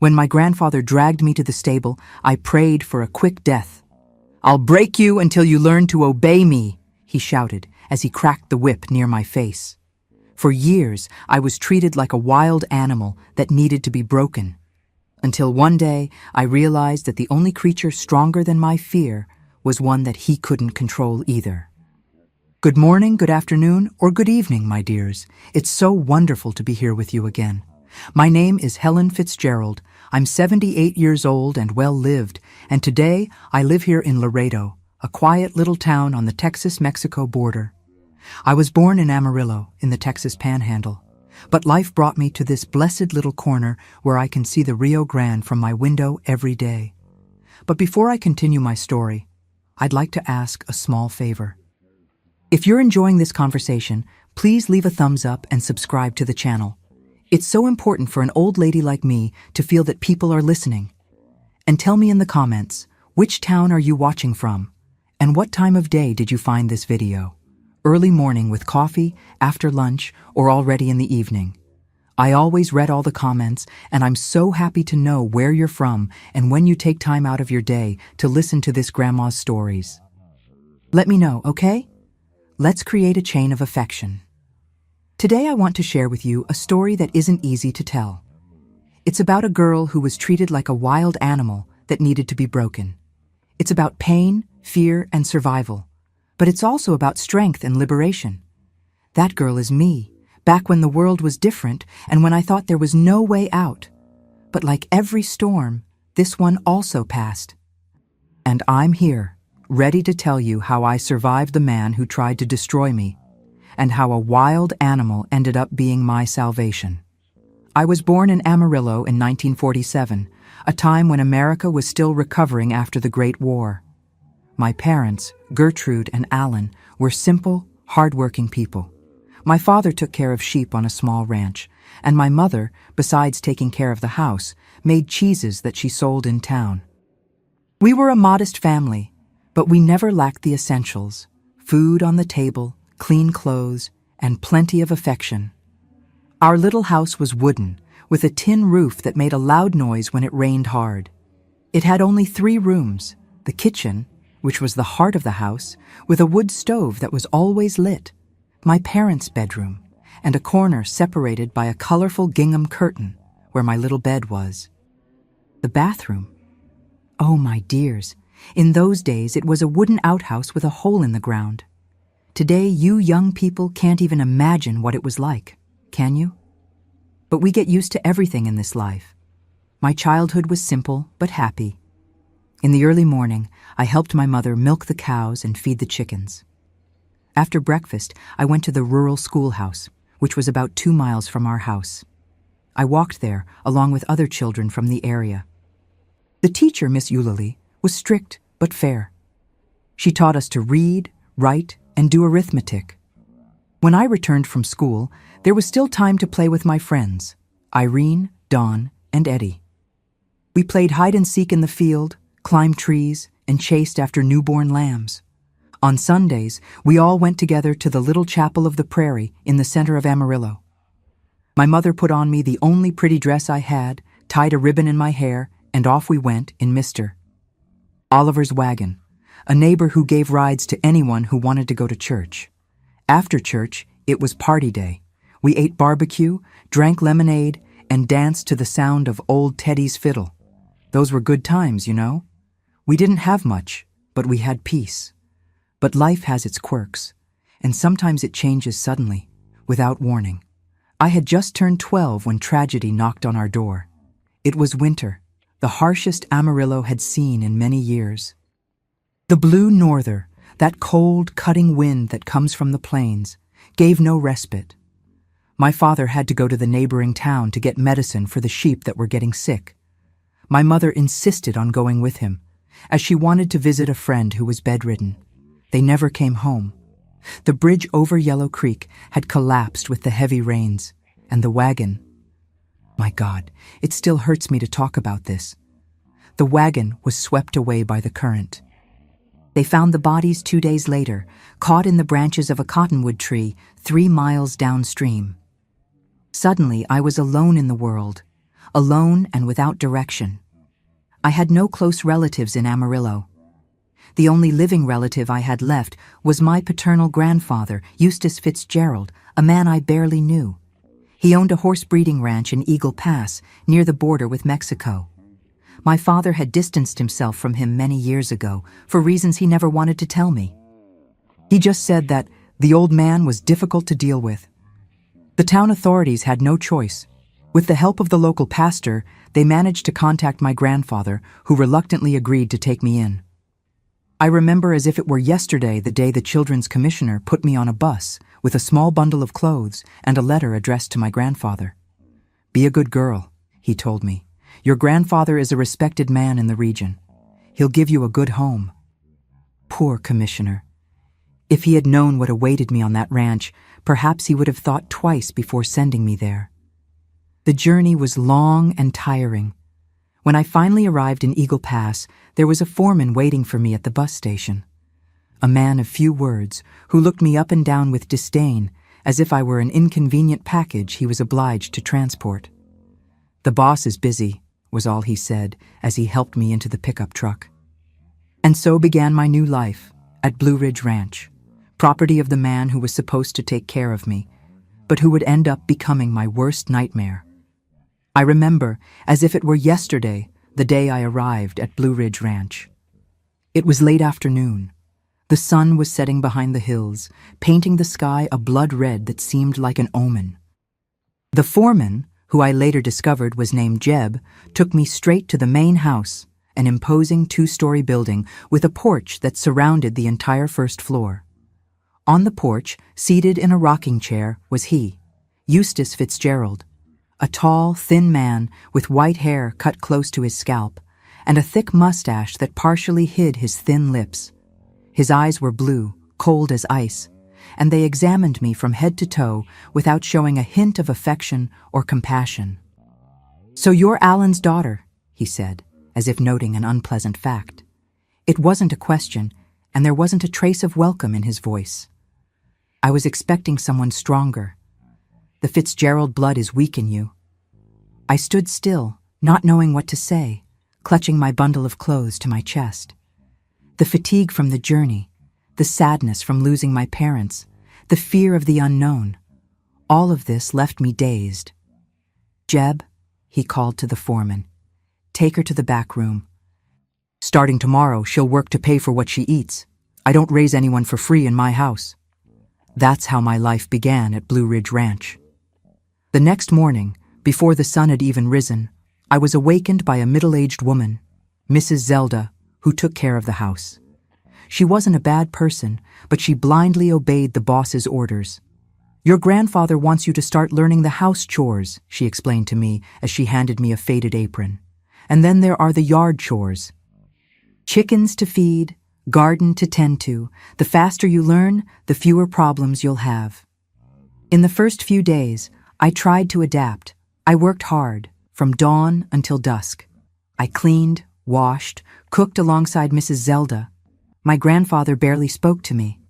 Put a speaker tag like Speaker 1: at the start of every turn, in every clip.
Speaker 1: When my grandfather dragged me to the stable, I prayed for a quick death. "I'll break you until you learn to obey me," he shouted as he cracked the whip near my face. For years, I was treated like a wild animal that needed to be broken. Until one day, I realized that the only creature stronger than my fear was one that he couldn't control either. Good morning, good afternoon, or good evening, my dears. It's so wonderful to be here with you again. My name is Helen Fitzgerald. I'm 78 years old and well-lived, and today I live here in Laredo, a quiet little town on the Texas-Mexico border. I was born in Amarillo, in the Texas Panhandle, but life brought me to this blessed little corner where I can see the Rio Grande from my window every day. But before I continue my story, I'd like to ask a small favor. If you're enjoying this conversation, please leave a thumbs up and subscribe to the channel. It's so important for an old lady like me to feel that people are listening. And tell me in the comments, which town are you watching from? And what time of day did you find this video? Early morning with coffee, after lunch, or already in the evening? I always read all the comments, and I'm so happy to know where you're from and when you take time out of your day to listen to this grandma's stories. Let me know, okay? Let's create a chain of affection. Today I want to share with you a story that isn't easy to tell. It's about a girl who was treated like a wild animal that needed to be broken. It's about pain, fear, and survival. But it's also about strength and liberation. That girl is me, back when the world was different and when I thought there was no way out. But like every storm, this one also passed. And I'm here, ready to tell you how I survived the man who tried to destroy me, and how a wild animal ended up being my salvation. I was born in Amarillo in 1947, a time when America was still recovering after the Great War. My parents, Gertrude and Alan, were simple, hard-working people. My father took care of sheep on a small ranch, and my mother, besides taking care of the house, made cheeses that she sold in town. We were a modest family, but we never lacked the essentials: food on the table, clean clothes, and plenty of affection. Our little house was wooden, with a tin roof that made a loud noise when it rained hard. It had only 3 rooms: the kitchen, which was the heart of the house, with a wood stove that was always lit, my parents' bedroom, and a corner separated by a colorful gingham curtain where my little bed was. The bathroom. Oh, my dears, in those days it was a wooden outhouse with a hole in the ground. Today, you young people can't even imagine what it was like, can you? But we get used to everything in this life. My childhood was simple but happy. In the early morning, I helped my mother milk the cows and feed the chickens. After breakfast, I went to the rural schoolhouse, which was about 2 miles from our house. I walked there along with other children from the area. The teacher, Miss Eulalie, was strict but fair. She taught us to read, write, and do arithmetic. When I returned from school, there was still time to play with my friends, Irene, Dawn, and Eddie. We played hide and seek in the field, climbed trees, and chased after newborn lambs. On Sundays, we all went together to the little chapel of the prairie in the center of Amarillo. My mother put on me the only pretty dress I had, tied a ribbon in my hair, and off we went in Mr. Oliver's wagon, a neighbor who gave rides to anyone who wanted to go to church. After church, it was party day. We ate barbecue, drank lemonade, and danced to the sound of old Teddy's fiddle. Those were good times, you know. We didn't have much, but we had peace. But life has its quirks, and sometimes it changes suddenly, without warning. I had just turned 12 when tragedy knocked on our door. It was winter, the harshest Amarillo had seen in many years. The blue norther, that cold, cutting wind that comes from the plains, gave no respite. My father had to go to the neighboring town to get medicine for the sheep that were getting sick. My mother insisted on going with him, as she wanted to visit a friend who was bedridden. They never came home. The bridge over Yellow Creek had collapsed with the heavy rains, and the wagon. My God, it still hurts me to talk about this. The wagon was swept away by the current. They found the bodies 2 days later, caught in the branches of a cottonwood tree 3 miles downstream. Suddenly, I was alone in the world, alone and without direction. I had no close relatives in Amarillo. The only living relative I had left was my paternal grandfather, Eustace Fitzgerald, a man I barely knew. He owned a horse breeding ranch in Eagle Pass, near the border with Mexico. My father had distanced himself from him many years ago, for reasons he never wanted to tell me. He just said that the old man was difficult to deal with. The town authorities had no choice. With the help of the local pastor, they managed to contact my grandfather, who reluctantly agreed to take me in. I remember as if it were yesterday the day the children's commissioner put me on a bus with a small bundle of clothes and a letter addressed to my grandfather. "Be a good girl," he told me. "Your grandfather is a respected man in the region. He'll give you a good home." Poor commissioner. If he had known what awaited me on that ranch, perhaps he would have thought twice before sending me there. The journey was long and tiring. When I finally arrived in Eagle Pass, there was a foreman waiting for me at the bus station. A man of few words, who looked me up and down with disdain, as if I were an inconvenient package he was obliged to transport. "The boss is busy," was all he said as he helped me into the pickup truck. And so began my new life at Blue Ridge Ranch, property of the man who was supposed to take care of me, but who would end up becoming my worst nightmare. I remember, as if it were yesterday, the day I arrived at Blue Ridge Ranch. It was late afternoon. The sun was setting behind the hills, painting the sky a blood red that seemed like an omen. The foreman, who I later discovered was named Jeb, took me straight to the main house, an imposing two-story building with a porch that surrounded the entire first floor. On the porch, seated in a rocking chair, was he, Eustace Fitzgerald, a tall, thin man with white hair cut close to his scalp and a thick mustache that partially hid his thin lips. His eyes were blue, cold as ice, and they examined me from head to toe without showing a hint of affection or compassion. "So you're Alan's daughter," he said, as if noting an unpleasant fact. It wasn't a question, and there wasn't a trace of welcome in his voice. I was expecting someone stronger. "The Fitzgerald blood is weak in you." I stood still, not knowing what to say, clutching my bundle of clothes to my chest. The fatigue from the journey, the sadness from losing my parents, the fear of the unknown, all of this left me dazed. "Jeb," he called to the foreman, "take her to the back room. Starting tomorrow, she'll work to pay for what she eats. I don't raise anyone for free in my house." That's how my life began at Blue Ridge Ranch. The next morning, before the sun had even risen, I was awakened by a middle-aged woman, Mrs. Zelda, who took care of the house. She wasn't a bad person, but she blindly obeyed the boss's orders. "Your grandfather wants you to start learning the house chores," she explained to me as she handed me a faded apron. "And then there are the yard chores. Chickens to feed, garden to tend to. The faster you learn, the fewer problems you'll have." In the first few days, I tried to adapt. I worked hard, from dawn until dusk. I cleaned, washed, cooked alongside Mrs. Zelda. My grandfather barely spoke to me.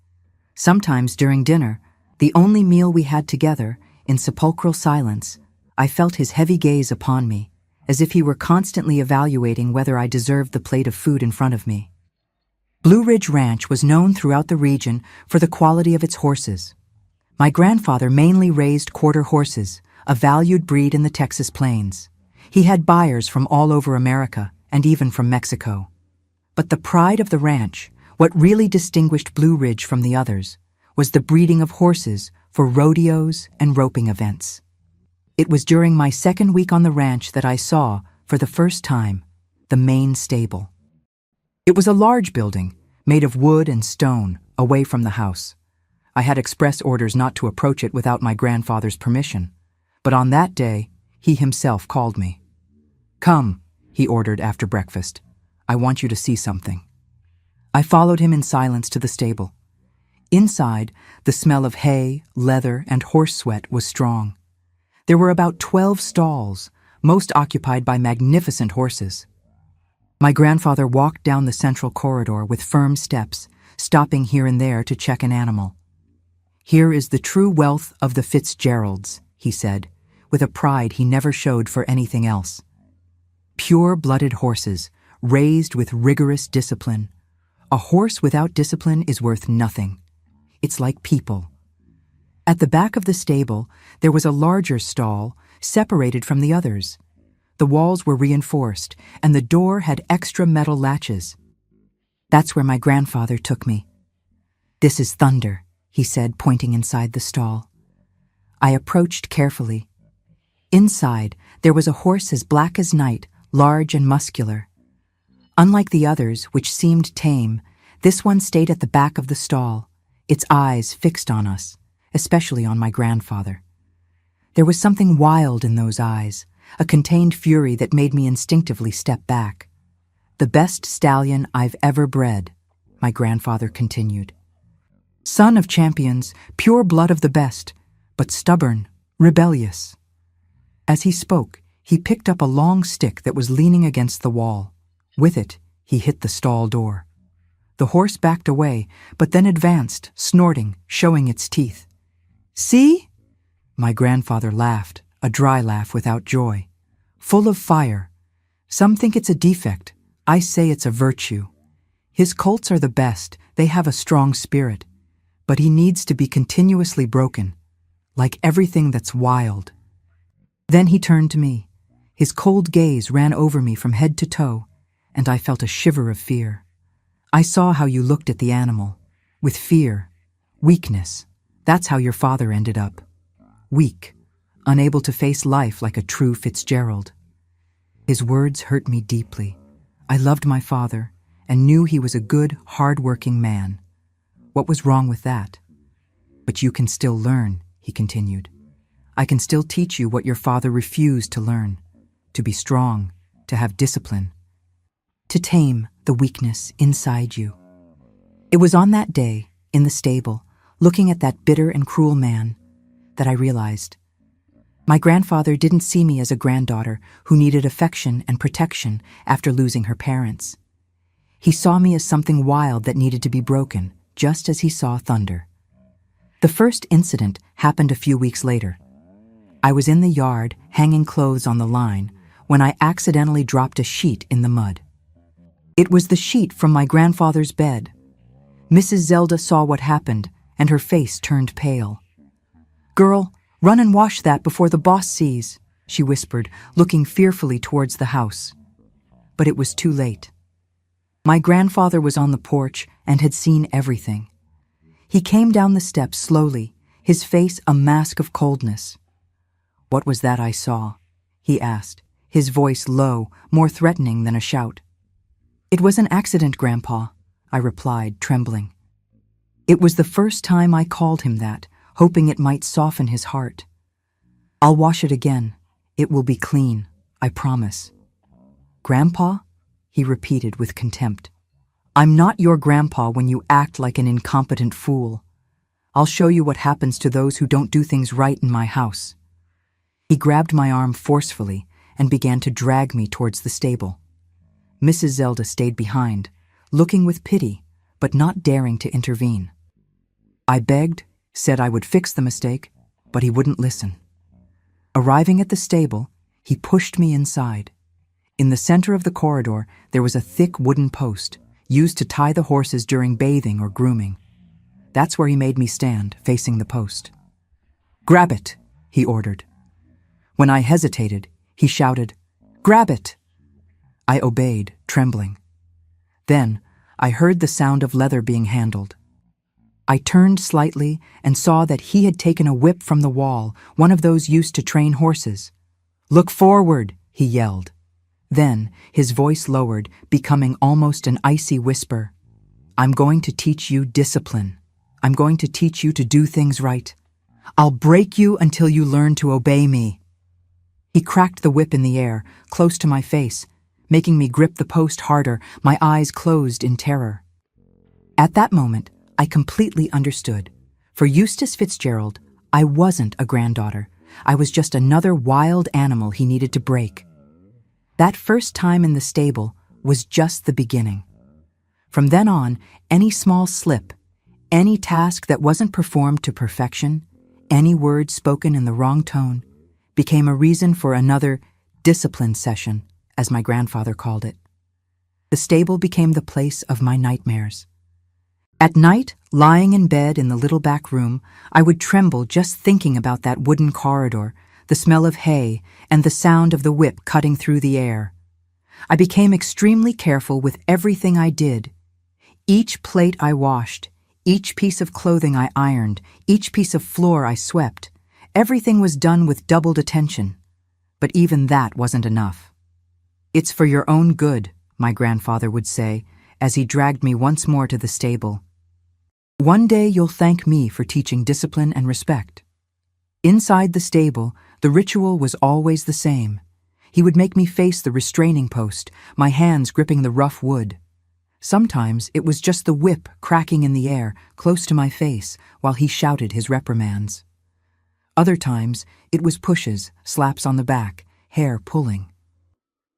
Speaker 1: Sometimes during dinner, the only meal we had together, in sepulchral silence, I felt his heavy gaze upon me, as if he were constantly evaluating whether I deserved the plate of food in front of me. Blue Ridge Ranch was known throughout the region for the quality of its horses. My grandfather mainly raised quarter horses, a valued breed in the Texas plains. He had buyers from all over America and even from Mexico. But the pride of the ranch, what really distinguished Blue Ridge from the others, was the breeding of horses for rodeos and roping events. It was during my second week on the ranch that I saw, for the first time, the main stable. It was a large building, made of wood and stone, away from the house. I had express orders not to approach it without my grandfather's permission, but on that day, he himself called me. "Come," he ordered after breakfast. "I want you to see something." I followed him in silence to the stable. Inside, the smell of hay, leather, and horse sweat was strong. There were about 12 stalls, most occupied by magnificent horses. My grandfather walked down the central corridor with firm steps, stopping here and there to check an animal. "Here is the true wealth of the Fitzgeralds," he said, with a pride he never showed for anything else. Pure-blooded horses, raised with rigorous discipline. A horse without discipline is worth nothing. It's like people. At the back of the stable, there was a larger stall, separated from the others. The walls were reinforced, and the door had extra metal latches. That's where my grandfather took me. "This is Thunder," he said, pointing inside the stall. I approached carefully. Inside, there was a horse as black as night, large and muscular. Unlike the others, which seemed tame, this one stayed at the back of the stall, its eyes fixed on us, especially on my grandfather. There was something wild in those eyes, a contained fury that made me instinctively step back. "The best stallion I've ever bred," my grandfather continued. "Son of champions, pure blood of the best, but stubborn, rebellious." As he spoke, he picked up a long stick that was leaning against the wall. With it, he hit the stall door. The horse backed away, but then advanced, snorting, showing its teeth. "See?" My grandfather laughed, a dry laugh without joy. "Full of fire. Some think it's a defect. I say it's a virtue. His colts are the best, they have a strong spirit. But he needs to be continuously broken, like everything that's wild." Then he turned to me. His cold gaze ran over me from head to toe, and I felt a shiver of fear. "I saw how you looked at the animal. With fear, weakness. That's how your father ended up. Weak, unable to face life like a true Fitzgerald." His words hurt me deeply. I loved my father and knew he was a good, hard-working man. What was wrong with that? "But you can still learn," he continued. "I can still teach you what your father refused to learn. To be strong, to have discipline. To tame the weakness inside you." It was on that day, in the stable, looking at that bitter and cruel man, that I realized my grandfather didn't see me as a granddaughter who needed affection and protection after losing her parents. He saw me as something wild that needed to be broken, just as he saw Thunder. The first incident happened a few weeks later. I was in the yard, hanging clothes on the line, when I accidentally dropped a sheet in the mud. It was the sheet from my grandfather's bed. Mrs. Zelda saw what happened, and her face turned pale. "Girl, run and wash that before the boss sees," she whispered, looking fearfully towards the house. But it was too late. My grandfather was on the porch and had seen everything. He came down the steps slowly, his face a mask of coldness. "What was that I saw?" he asked, his voice low, more threatening than a shout. "It was an accident, Grandpa," I replied, trembling. It was the first time I called him that, hoping it might soften his heart. "I'll wash it again. It will be clean, I promise." "Grandpa?" he repeated with contempt. "I'm not your grandpa when you act like an incompetent fool. I'll show you what happens to those who don't do things right in my house." He grabbed my arm forcefully and began to drag me towards the stable. Mrs. Zelda stayed behind, looking with pity, but not daring to intervene. I begged, said I would fix the mistake, but he wouldn't listen. Arriving at the stable, he pushed me inside. In the center of the corridor, there was a thick wooden post, used to tie the horses during bathing or grooming. That's where he made me stand, facing the post. "Grab it," he ordered. When I hesitated, he shouted, "Grab it!" I obeyed, trembling. Then, I heard the sound of leather being handled. I turned slightly and saw that he had taken a whip from the wall, one of those used to train horses. "Look forward," he yelled. Then, his voice lowered, becoming almost an icy whisper. "I'm going to teach you discipline. I'm going to teach you to do things right. I'll break you until you learn to obey me." He cracked the whip in the air, close to my face, making me grip the post harder, my eyes closed in terror. At that moment, I completely understood. For Eustace Fitzgerald, I wasn't a granddaughter. I was just another wild animal he needed to break. That first time in the stable was just the beginning. From then on, any small slip, any task that wasn't performed to perfection, any word spoken in the wrong tone, became a reason for another discipline session, as my grandfather called it. The stable became the place of my nightmares. At night, lying in bed in the little back room, I would tremble just thinking about that wooden corridor, the smell of hay, and the sound of the whip cutting through the air. I became extremely careful with everything I did. Each plate I washed, each piece of clothing I ironed, each piece of floor I swept, everything was done with doubled attention. But even that wasn't enough. "It's for your own good," my grandfather would say, as he dragged me once more to the stable. "One day you'll thank me for teaching discipline and respect." Inside the stable, the ritual was always the same. He would make me face the restraining post, my hands gripping the rough wood. Sometimes it was just the whip cracking in the air, close to my face, while he shouted his reprimands. Other times, it was pushes, slaps on the back, hair pulling.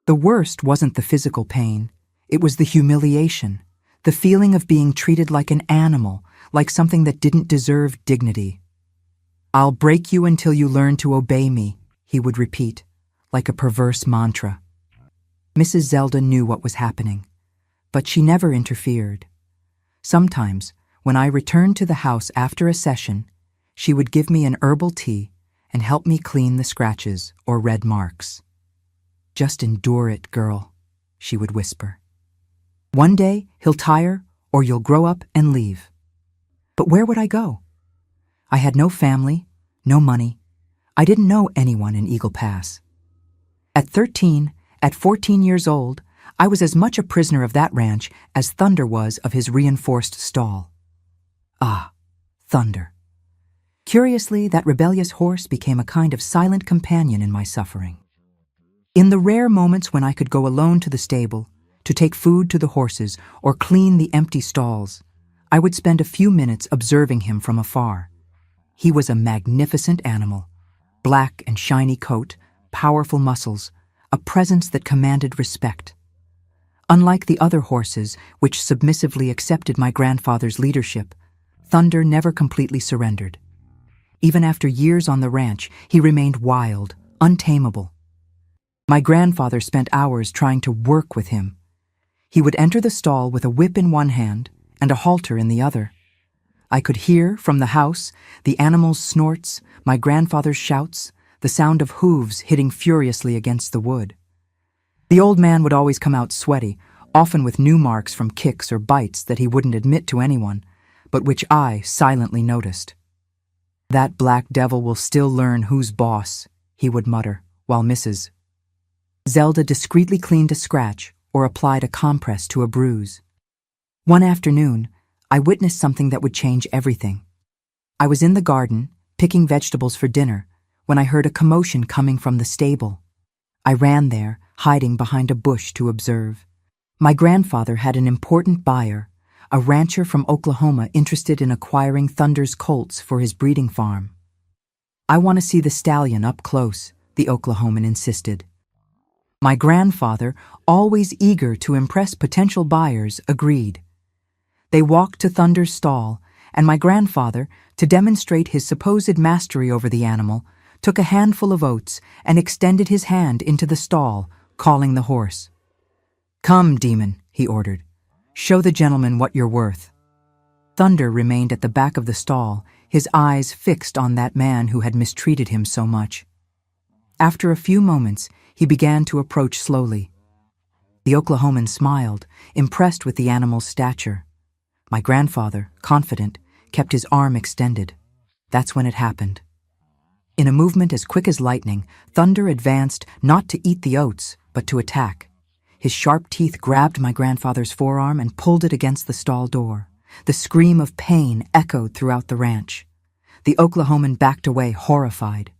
Speaker 1: The worst wasn't the physical pain. It was the humiliation, the feeling of being treated like an animal, like something that didn't deserve dignity. "I'll break you until you learn to obey me," he would repeat, like a perverse mantra. Mrs. Zelda knew what was happening, but she never interfered. Sometimes, when I returned to the house after a session, she would give me an herbal tea and help me clean the scratches or red marks. "Just endure it, girl," she would whisper. "One day he'll tire, or you'll grow up and leave." But where would I go? I had no family, no money. I didn't know anyone in Eagle Pass. At 13, at 14 years old, I was as much a prisoner of that ranch as Thunder was of his reinforced stall. Ah, Thunder. Curiously, that rebellious horse became a kind of silent companion in my suffering. In the rare moments when I could go alone to the stable, to take food to the horses or clean the empty stalls, I would spend a few minutes observing him from afar. He was a magnificent animal, black and shiny coat, powerful muscles, a presence that commanded respect. Unlike the other horses, which submissively accepted my grandfather's leadership, Thunder never completely surrendered. Even after years on the ranch, he remained wild, untamable. My grandfather spent hours trying to work with him. He would enter the stall with a whip in one hand and a halter in the other. I could hear, from the house, the animal's snorts, my grandfather's shouts, the sound of hooves hitting furiously against the wood. The old man would always come out sweaty, often with new marks from kicks or bites that he wouldn't admit to anyone, but which I silently noticed. "That black devil will still learn who's boss," he would mutter, while Mrs. Zelda discreetly cleaned a scratch or applied a compress to a bruise. One afternoon, I witnessed something that would change everything. I was in the garden, picking vegetables for dinner, when I heard a commotion coming from the stable. I ran there, hiding behind a bush to observe. My grandfather had an important buyer, a rancher from Oklahoma interested in acquiring Thunder's colts for his breeding farm. "I want to see the stallion up close," the Oklahoman insisted. My grandfather, always eager to impress potential buyers, agreed. They walked to Thunder's stall, and my grandfather, to demonstrate his supposed mastery over the animal, took a handful of oats and extended his hand into the stall, calling the horse. "Come, demon," he ordered. "Show the gentleman what you're worth." Thunder remained at the back of the stall, his eyes fixed on that man who had mistreated him so much. After a few moments, he began to approach slowly. The Oklahoman smiled, impressed with the animal's stature. My grandfather, confident, kept his arm extended. That's when it happened. In a movement as quick as lightning, Thunder advanced not to eat the oats, but to attack. His sharp teeth grabbed my grandfather's forearm and pulled it against the stall door. The scream of pain echoed throughout the ranch. The Oklahoman backed away, horrified.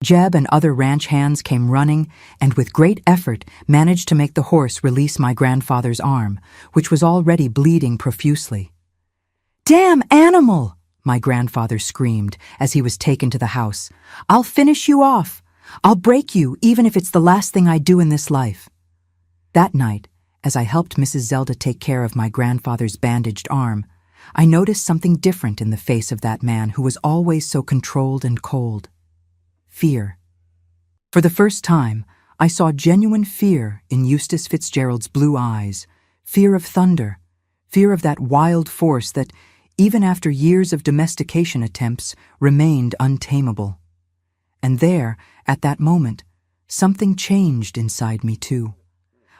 Speaker 1: Jeb and other ranch hands came running and with great effort managed to make the horse release my grandfather's arm, which was already bleeding profusely. "Damn animal!" my grandfather screamed as he was taken to the house. "I'll finish you off. I'll break you even if it's the last thing I do in this life." That night, as I helped Mrs. Zelda take care of my grandfather's bandaged arm, I noticed something different in the face of that man who was always so controlled and cold. Fear. For the first time, I saw genuine fear in Eustace Fitzgerald's blue eyes, fear of thunder, fear of that wild force that, even after years of domestication attempts, remained untamable. And there, at that moment, something changed inside me too.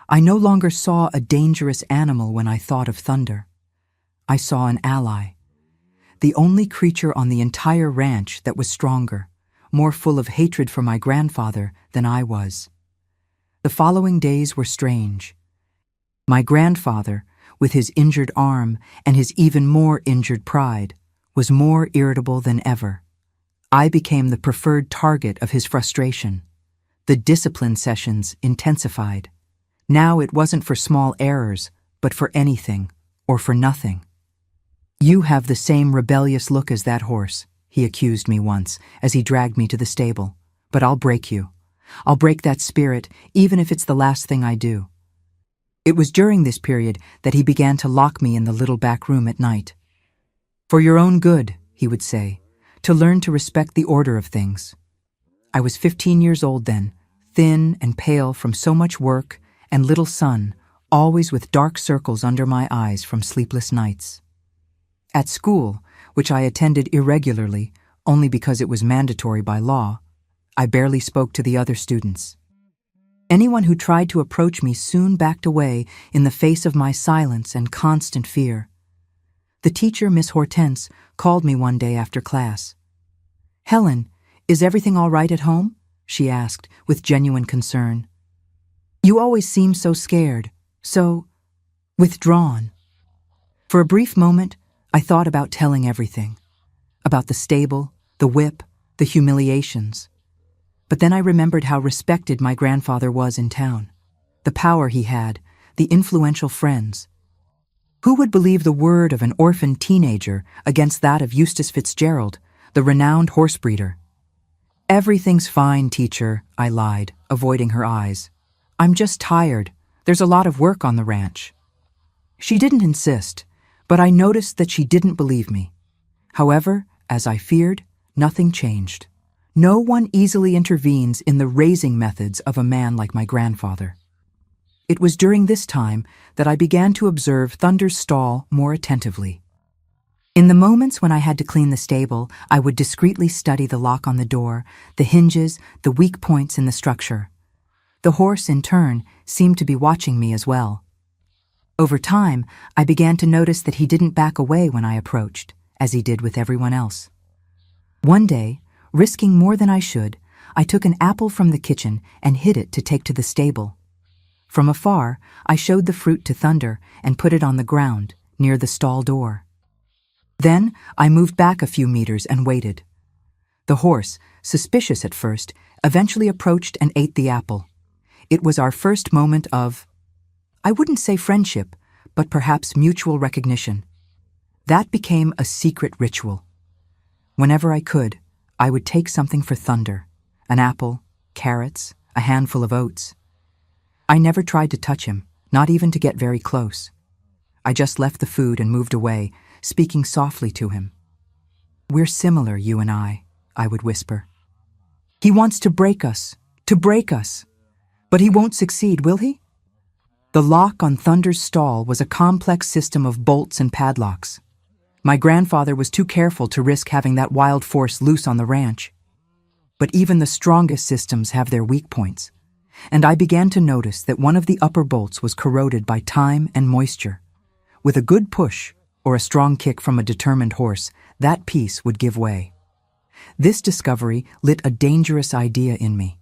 Speaker 1: I no longer saw a dangerous animal when I thought of thunder. I saw an ally, the only creature on the entire ranch that was stronger, more full of hatred for my grandfather than I was. The following days were strange. My grandfather, with his injured arm and his even more injured pride, was more irritable than ever. I became the preferred target of his frustration. The discipline sessions intensified. Now it wasn't for small errors, but for anything, or for nothing. "You have the same rebellious look as that horse," he accused me once as he dragged me to the stable. "But I'll break you. I'll break that spirit, even if it's the last thing I do." It was during this period that he began to lock me in the little back room at night. "For your own good," he would say, "to learn to respect the order of things." I was 15 years old then, thin and pale from so much work and little sun, always with dark circles under my eyes from sleepless nights. At school, which I attended irregularly, only because it was mandatory by law, I barely spoke to the other students. Anyone who tried to approach me soon backed away in the face of my silence and constant fear. The teacher, Miss Hortense, called me one day after class. "Helen, is everything all right at home?" she asked with genuine concern. "You always seem so scared, so withdrawn." For a brief moment, I thought about telling everything. About the stable, the whip, the humiliations. But then I remembered how respected my grandfather was in town, the power he had, the influential friends. Who would believe the word of an orphan teenager against that of Eustace Fitzgerald, the renowned horse breeder? "Everything's fine, teacher," I lied, avoiding her eyes. "I'm just tired. There's a lot of work on the ranch." She didn't insist, but I noticed that she didn't believe me. However, as I feared, nothing changed. No one easily intervenes in the raising methods of a man like my grandfather. It was during this time that I began to observe Thunder's stall more attentively. In the moments when I had to clean the stable, I would discreetly study the lock on the door, the hinges, the weak points in the structure. The horse, in turn, seemed to be watching me as well. Over time, I began to notice that he didn't back away when I approached, as he did with everyone else. One day, risking more than I should, I took an apple from the kitchen and hid it to take to the stable. From afar, I showed the fruit to Thunder and put it on the ground, near the stall door. Then, I moved back a few meters and waited. The horse, suspicious at first, eventually approached and ate the apple. It was our first moment of, I wouldn't say friendship, but perhaps mutual recognition. That became a secret ritual. Whenever I could, I would take something for Thunder, an apple, carrots, a handful of oats. I never tried to touch him, not even to get very close. I just left the food and moved away, speaking softly to him. "We're similar, you and I would whisper. "He wants to break us, but he won't succeed, will he?" The lock on Thunder's stall was a complex system of bolts and padlocks. My grandfather was too careful to risk having that wild force loose on the ranch. But even the strongest systems have their weak points, and I began to notice that one of the upper bolts was corroded by time and moisture. With a good push, or a strong kick from a determined horse, that piece would give way. This discovery lit a dangerous idea in me.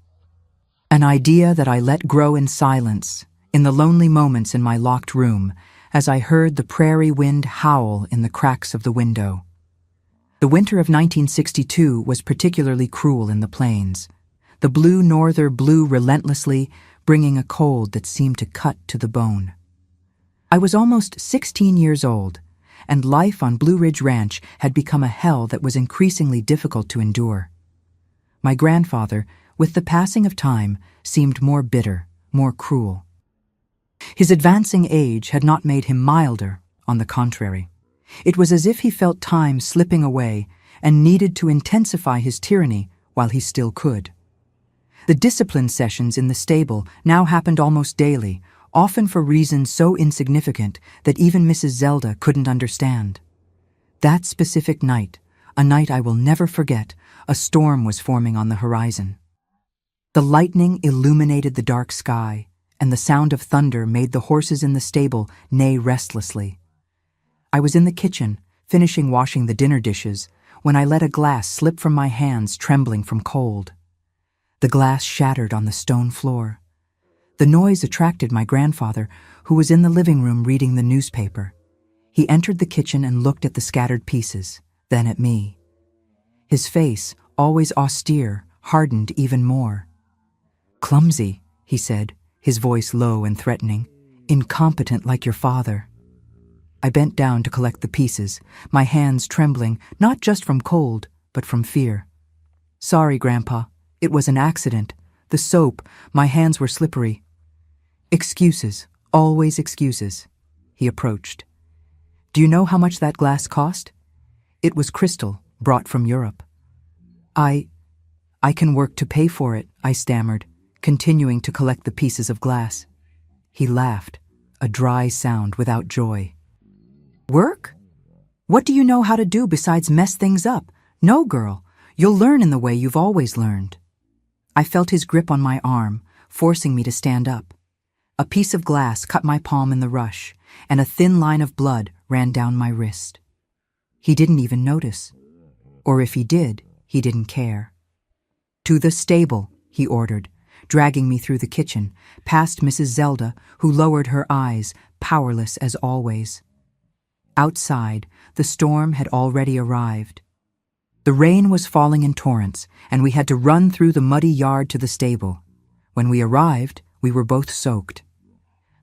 Speaker 1: An idea that I let grow in silence, in the lonely moments in my locked room, as I heard the prairie wind howl in the cracks of the window. The winter of 1962 was particularly cruel in the plains. The blue norther blew relentlessly, bringing a cold that seemed to cut to the bone. I was almost 16 years old, and life on Blue Ridge Ranch had become a hell that was increasingly difficult to endure. My grandfather, with the passing of time, seemed more bitter, more cruel. His advancing age had not made him milder, on the contrary. It was as if he felt time slipping away and needed to intensify his tyranny while he still could. The discipline sessions in the stable now happened almost daily, often for reasons so insignificant that even Mrs. Zelda couldn't understand. That specific night, a night I will never forget, a storm was forming on the horizon. The lightning illuminated the dark sky, and the sound of thunder made the horses in the stable neigh restlessly. I was in the kitchen, finishing washing the dinner dishes, when I let a glass slip from my hands, trembling from cold. The glass shattered on the stone floor. The noise attracted my grandfather, who was in the living room reading the newspaper. He entered the kitchen and looked at the scattered pieces, then at me. His face, always austere, hardened even more. "Clumsy," he said, his voice low and threatening. "Incompetent like your father." I bent down to collect the pieces, my hands trembling, not just from cold, but from fear. "Sorry, Grandpa. It was an accident. The soap, my hands were slippery." "Excuses, always excuses." He approached. "Do you know how much that glass cost?" "It was crystal, brought from Europe." I can work to pay for it," I stammered, continuing to collect the pieces of glass. He laughed, a dry sound without joy. "Work? What do you know how to do besides mess things up? No, girl, you'll learn in the way you've always learned." I felt his grip on my arm, forcing me to stand up. A piece of glass cut my palm in the rush, and a thin line of blood ran down my wrist. He didn't even notice. Or if he did, he didn't care. "To the stable," he ordered, dragging me through the kitchen, past Mrs. Zelda, who lowered her eyes, powerless as always. Outside, the storm had already arrived. The rain was falling in torrents, and we had to run through the muddy yard to the stable. When we arrived, we were both soaked.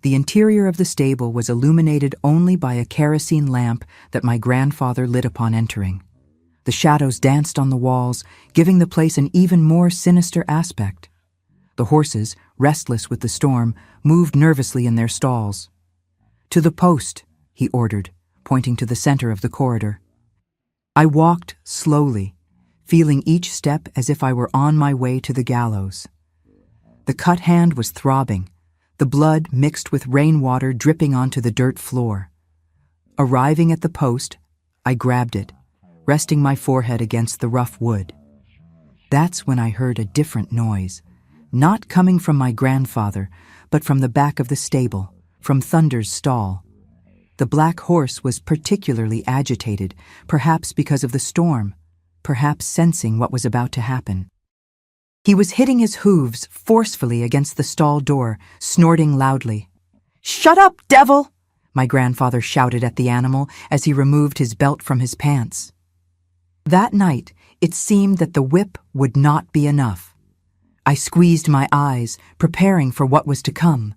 Speaker 1: The interior of the stable was illuminated only by a kerosene lamp that my grandfather lit upon entering. The shadows danced on the walls, giving the place an even more sinister aspect. The horses, restless with the storm, moved nervously in their stalls. "To the post," he ordered, pointing to the center of the corridor. I walked slowly, feeling each step as if I were on my way to the gallows. The cut hand was throbbing, the blood mixed with rainwater dripping onto the dirt floor. Arriving at the post, I grabbed it, resting my forehead against the rough wood. That's when I heard a different noise, not coming from my grandfather, but from the back of the stable, from Thunder's stall. The black horse was particularly agitated, perhaps because of the storm, perhaps sensing what was about to happen. He was hitting his hooves forcefully against the stall door, snorting loudly. "Shut up, devil!" my grandfather shouted at the animal as he removed his belt from his pants. That night, it seemed that the whip would not be enough. I squeezed my eyes, preparing for what was to come.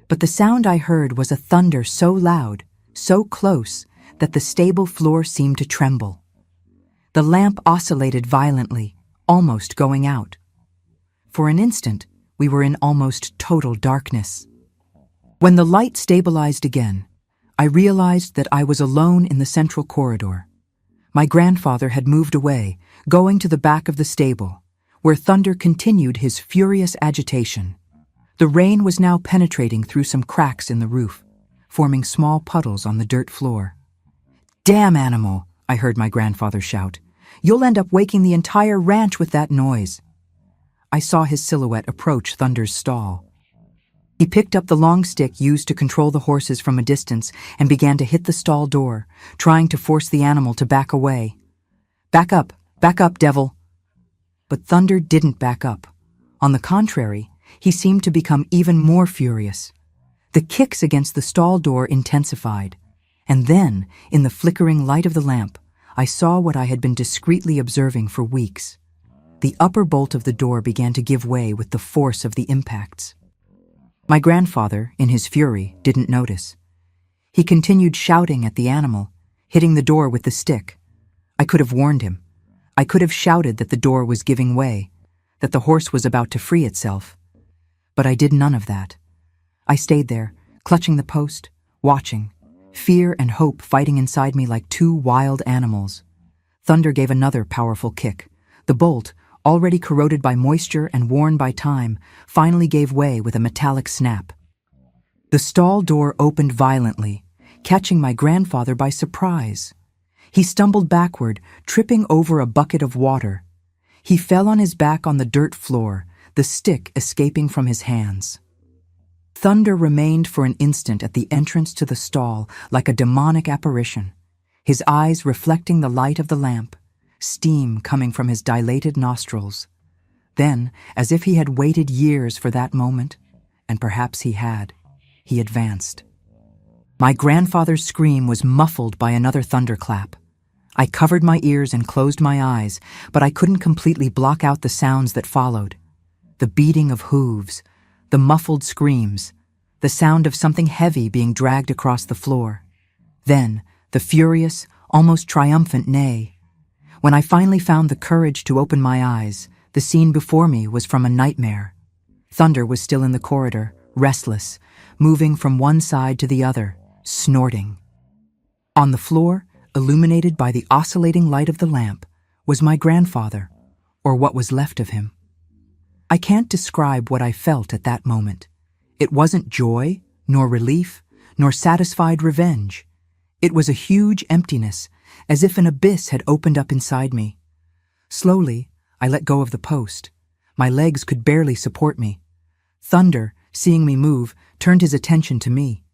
Speaker 1: But the sound I heard was a thunder so loud, so close, that the stable floor seemed to tremble. The lamp oscillated violently, almost going out. For an instant, we were in almost total darkness. When the light stabilized again, I realized that I was alone in the central corridor. My grandfather had moved away, going to the back of the stable, where Thunder continued his furious agitation. The rain was now penetrating through some cracks in the roof, forming small puddles on the dirt floor. "Damn animal," I heard my grandfather shout. "You'll end up waking the entire ranch with that noise." I saw his silhouette approach Thunder's stall. He picked up the long stick used to control the horses from a distance and began to hit the stall door, trying to force the animal to back away. Back up, devil." But Thunder didn't back up. On the contrary, he seemed to become even more furious. The kicks against the stall door intensified, and then, in the flickering light of the lamp, I saw what I had been discreetly observing for weeks. The upper bolt of the door began to give way with the force of the impacts. My grandfather, in his fury, didn't notice. He continued shouting at the animal, hitting the door with the stick. I could have warned him. I could have shouted that the door was giving way, that the horse was about to free itself. But I did none of that. I stayed there, clutching the post, watching, fear and hope fighting inside me like two wild animals. Thunder gave another powerful kick. The bolt, already corroded by moisture and worn by time, finally gave way with a metallic snap. The stall door opened violently, catching my grandfather by surprise. He stumbled backward, tripping over a bucket of water. He fell on his back on the dirt floor, the stick escaping from his hands. Thunder remained for an instant at the entrance to the stall like a demonic apparition, his eyes reflecting the light of the lamp, steam coming from his dilated nostrils. Then, as if he had waited years for that moment, and perhaps he had, he advanced. My grandfather's scream was muffled by another thunderclap. I covered my ears and closed my eyes, but I couldn't completely block out the sounds that followed. The beating of hooves, the muffled screams, the sound of something heavy being dragged across the floor. Then, the furious, almost triumphant neigh. When I finally found the courage to open my eyes, the scene before me was from a nightmare. Thunder was still in the corridor, restless, moving from one side to the other, snorting. On the floor, illuminated by the oscillating light of the lamp, was my grandfather, or what was left of him. I can't describe what I felt at that moment. It wasn't joy, nor relief, nor satisfied revenge. It was a huge emptiness, as if an abyss had opened up inside me. Slowly, I let go of the post. My legs could barely support me. Thunder, seeing me move, turned his attention to me.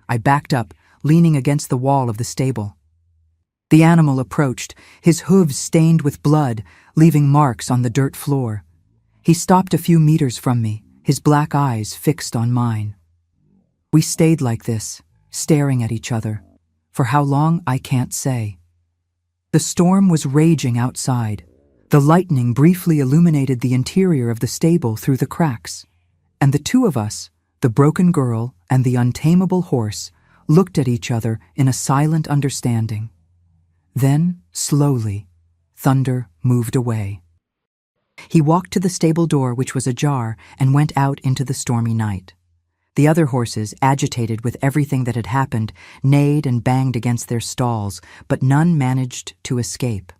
Speaker 1: I backed up, leaning against the wall of the stable. The animal approached, his hooves stained with blood, leaving marks on the dirt floor. He stopped a few meters from me, his black eyes fixed on mine. We stayed like this, staring at each other. For how long, I can't say. The storm was raging outside. The lightning briefly illuminated the interior of the stable through the cracks. And the two of us, the broken girl and the untamable horse, looked at each other in a silent understanding. Then, slowly, Thunder moved away. He walked to the stable door, which was ajar, and went out into the stormy night. The other horses, agitated with everything that had happened, neighed and banged against their stalls, but none managed to escape.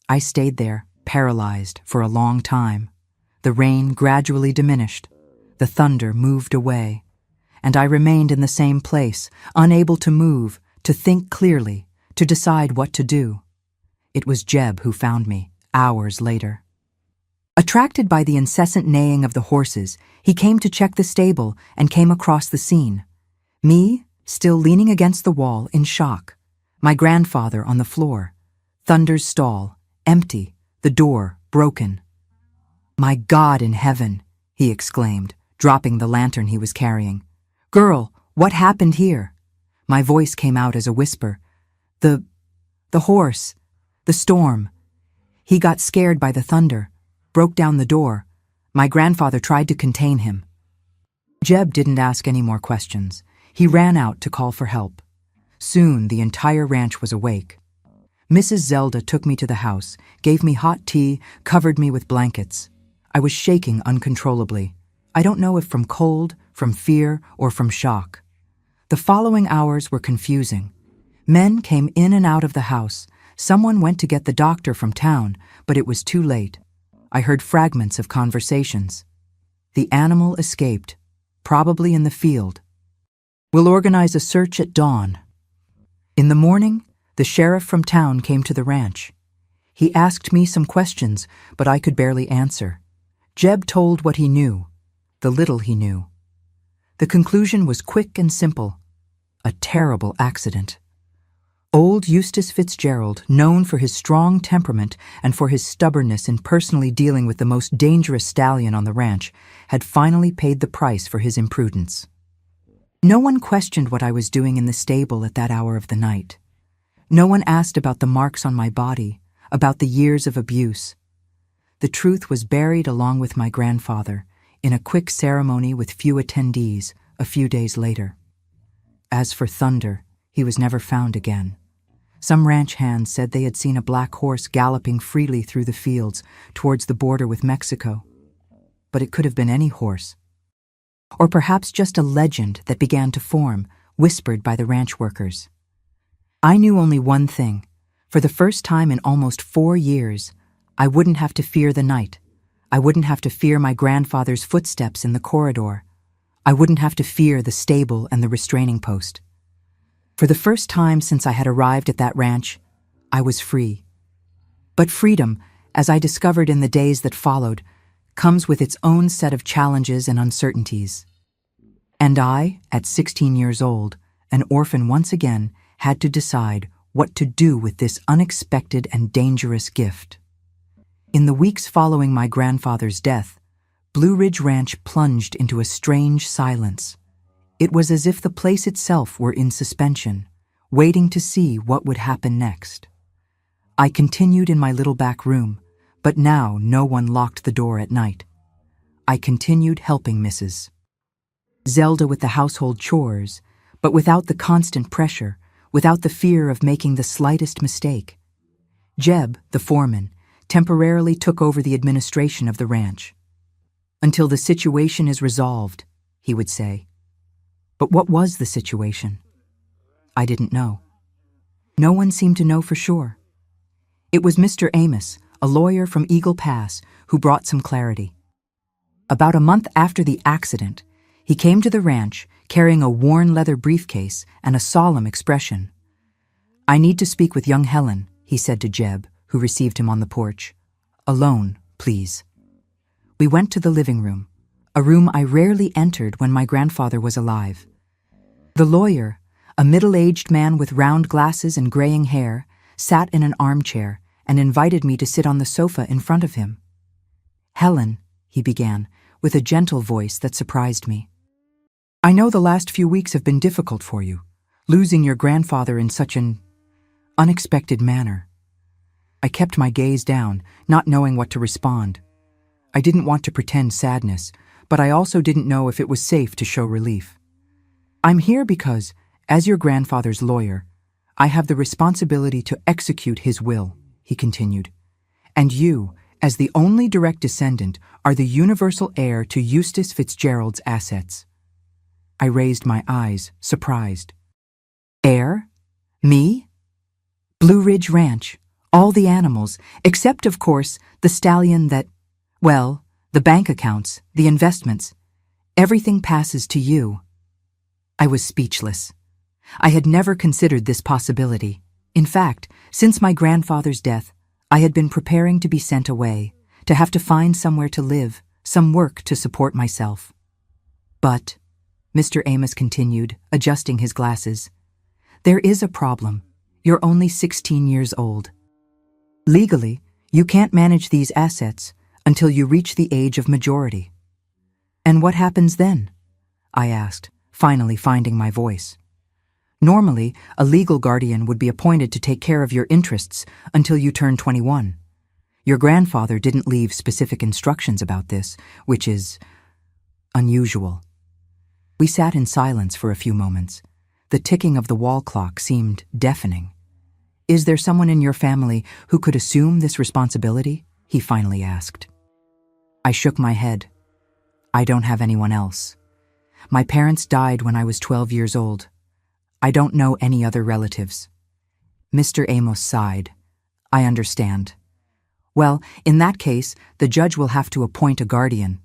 Speaker 1: I stayed there, paralyzed, for a long time. The rain gradually diminished. The thunder moved away. And I remained in the same place, unable to move, to think clearly, to decide what to do. It was Jeb who found me, hours later. Attracted by the incessant neighing of the horses, he came to check the stable and came across the scene. Me, still leaning against the wall in shock. My grandfather on the floor. Thunder's stall, empty, the door broken. "My God in heaven," he exclaimed, dropping the lantern he was carrying. "Girl, what happened here?" My voice came out as a whisper. The horse, the storm. He got scared by the thunder, broke down the door. My grandfather tried to contain him." Jeb didn't ask any more questions. He ran out to call for help. Soon the entire ranch was awake. Mrs. Zelda took me to the house, gave me hot tea, covered me with blankets. I was shaking uncontrollably. I don't know if from cold, from fear, or from shock. The following hours were confusing. Men came in and out of the house. Someone went to get the doctor from town, but it was too late. I heard fragments of conversations. The animal escaped, probably in the field. "We'll organize a search at dawn." In the morning, the sheriff from town came to the ranch. He asked me some questions, but I could barely answer. Jeb told what he knew, the little he knew. The conclusion was quick and simple. A terrible accident. Old Eustace Fitzgerald, known for his strong temperament and for his stubbornness in personally dealing with the most dangerous stallion on the ranch, had finally paid the price for his imprudence. No one questioned what I was doing in the stable at that hour of the night. No one asked about the marks on my body, about the years of abuse. The truth was buried along with my grandfather, in a quick ceremony with few attendees, a few days later. As for Thunder, he was never found again. Some ranch hands said they had seen a black horse galloping freely through the fields towards the border with Mexico. But it could have been any horse. Or perhaps just a legend that began to form, whispered by the ranch workers. I knew only one thing. For the first time in almost 4 years, I wouldn't have to fear the night. I wouldn't have to fear my grandfather's footsteps in the corridor. I wouldn't have to fear the stable and the restraining post. For the first time since I had arrived at that ranch, I was free. But freedom, as I discovered in the days that followed, comes with its own set of challenges and uncertainties. And I, at 16 years old, an orphan once again, had to decide what to do with this unexpected and dangerous gift. In the weeks following my grandfather's death, Blue Ridge Ranch plunged into a strange silence. It was as if the place itself were in suspension, waiting to see what would happen next. I continued in my little back room, but now no one locked the door at night. I continued helping Mrs. Zelda with the household chores, but without the constant pressure, without the fear of making the slightest mistake. Jeb, the foreman, temporarily took over the administration of the ranch. "Until the situation is resolved," he would say. But what was the situation? I didn't know. No one seemed to know for sure. It was Mr. Amos, a lawyer from Eagle Pass, who brought some clarity. About a month after the accident, he came to the ranch carrying a worn leather briefcase and a solemn expression. "I need to speak with young Helen," he said to Jeb, who received him on the porch. "Alone, please." We went to the living room, a room I rarely entered when my grandfather was alive. The lawyer, a middle-aged man with round glasses and graying hair, sat in an armchair and invited me to sit on the sofa in front of him. "Helen," he began, with a gentle voice that surprised me. "I know the last few weeks have been difficult for you, losing your grandfather in such an unexpected manner." I kept my gaze down, not knowing what to respond. I didn't want to pretend sadness, but I also didn't know if it was safe to show relief. "I'm here because, as your grandfather's lawyer, I have the responsibility to execute his will," he continued. "And you, as the only direct descendant, are the universal heir to Eustace Fitzgerald's assets." I raised my eyes, surprised. "Heir? Me? Blue Ridge Ranch, all the animals, except, of course, the stallion that, well, the bank accounts, the investments. Everything passes to you." I was speechless. I had never considered this possibility. In fact, since my grandfather's death, I had been preparing to be sent away, to have to find somewhere to live, some work to support myself. "But," Mr. Amos continued, adjusting his glasses, "there is a problem. You're only 16 years old. Legally, you can't manage these assets until you reach the age of majority." "And what happens then?" I asked, finally finding my voice. "Normally, a legal guardian would be appointed to take care of your interests until you turn 21. Your grandfather didn't leave specific instructions about this, which is unusual." We sat in silence for a few moments. The ticking of the wall clock seemed deafening. "Is there someone in your family who could assume this responsibility?" he finally asked. I shook my head. "I don't have anyone else. My parents died when I was 12 years old. I don't know any other relatives." Mr. Amos sighed. "I understand. Well, in that case, the judge will have to appoint a guardian.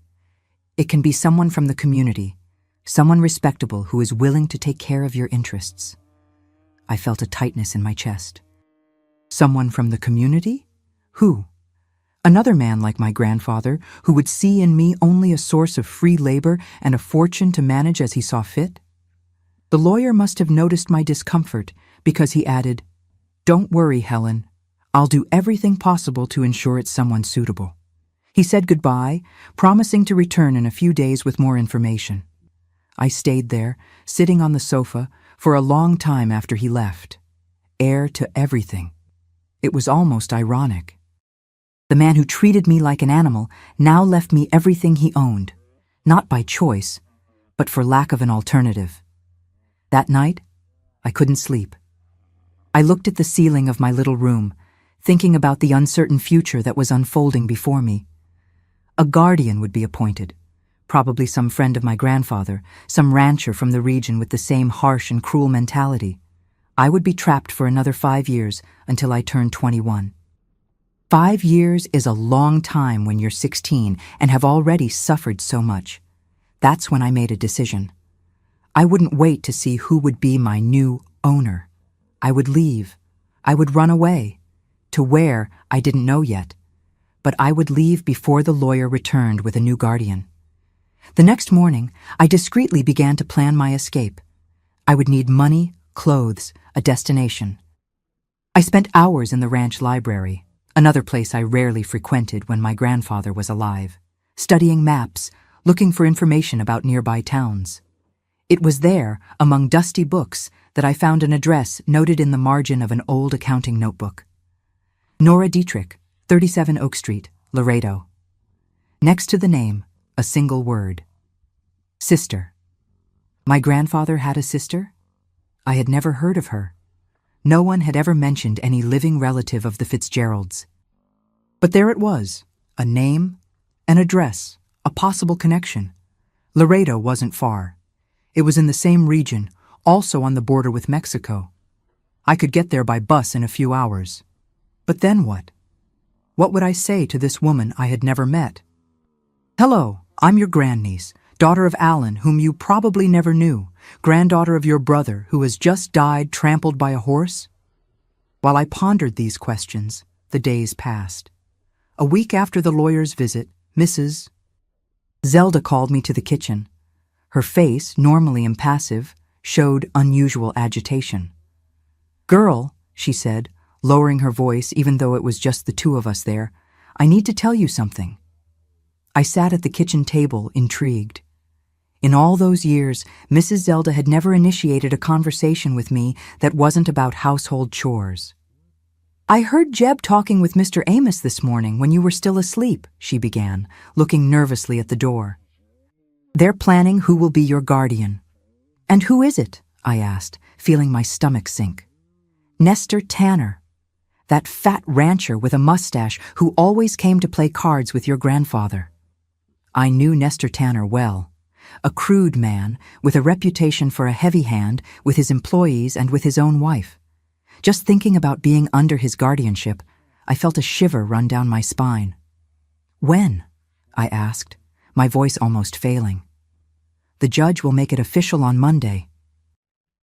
Speaker 1: It can be someone from the community, someone respectable who is willing to take care of your interests." I felt a tightness in my chest. "Someone from the community? Who? Another man like my grandfather, who would see in me only a source of free labor and a fortune to manage as he saw fit?" The lawyer must have noticed my discomfort because he added, "Don't worry, Helen. I'll do everything possible to ensure it's someone suitable." He said goodbye, promising to return in a few days with more information. I stayed there, sitting on the sofa, for a long time after he left. Heir to everything. It was almost ironic. The man who treated me like an animal now left me everything he owned, not by choice, but for lack of an alternative. That night, I couldn't sleep. I looked at the ceiling of my little room, thinking about the uncertain future that was unfolding before me. A guardian would be appointed, probably some friend of my grandfather, some rancher from the region with the same harsh and cruel mentality. I would be trapped for another 5 years until I turned 21. 5 years is a long time when you're 16 and have already suffered so much. That's when I made a decision. I wouldn't wait to see who would be my new owner. I would leave. I would run away. To where, I didn't know yet. But I would leave before the lawyer returned with a new guardian. The next morning, I discreetly began to plan my escape. I would need money, clothes, a destination. I spent hours in the ranch library, another place I rarely frequented when my grandfather was alive, studying maps, looking for information about nearby towns. It was there, among dusty books, that I found an address noted in the margin of an old accounting notebook. Nora Dietrich, 37 Oak Street, Laredo. Next to the name, a single word. Sister. My grandfather had a sister? I had never heard of her. No one had ever mentioned any living relative of the Fitzgeralds. But there it was, a name, an address, a possible connection. Laredo wasn't far. It was in the same region, also on the border with Mexico. I could get there by bus in a few hours. But then what? What would I say to this woman I had never met? Hello, I'm your grandniece, daughter of Alan, whom you probably never knew, granddaughter of your brother who has just died trampled by a horse? While I pondered these questions, the days passed. A week after the lawyer's visit, Mrs. Zelda called me to the kitchen. Her face, normally impassive, showed unusual agitation. Girl, she said, lowering her voice even though it was just the two of us there, I need to tell you something. I sat at the kitchen table, intrigued. In all those years, Mrs. Zelda had never initiated a conversation with me that wasn't about household chores. I heard Jeb talking with Mr. Amos this morning when you were still asleep, she began, looking nervously at the door. They're planning who will be your guardian. And who is it? I asked, feeling my stomach sink. Nestor Tanner, that fat rancher with a mustache who always came to play cards with your grandfather. I knew Nestor Tanner well. A crude man with a reputation for a heavy hand with his employees and with his own wife. Just thinking about being under his guardianship, I felt a shiver run down my spine. When? I asked, my voice almost failing. The judge will make it official on Monday.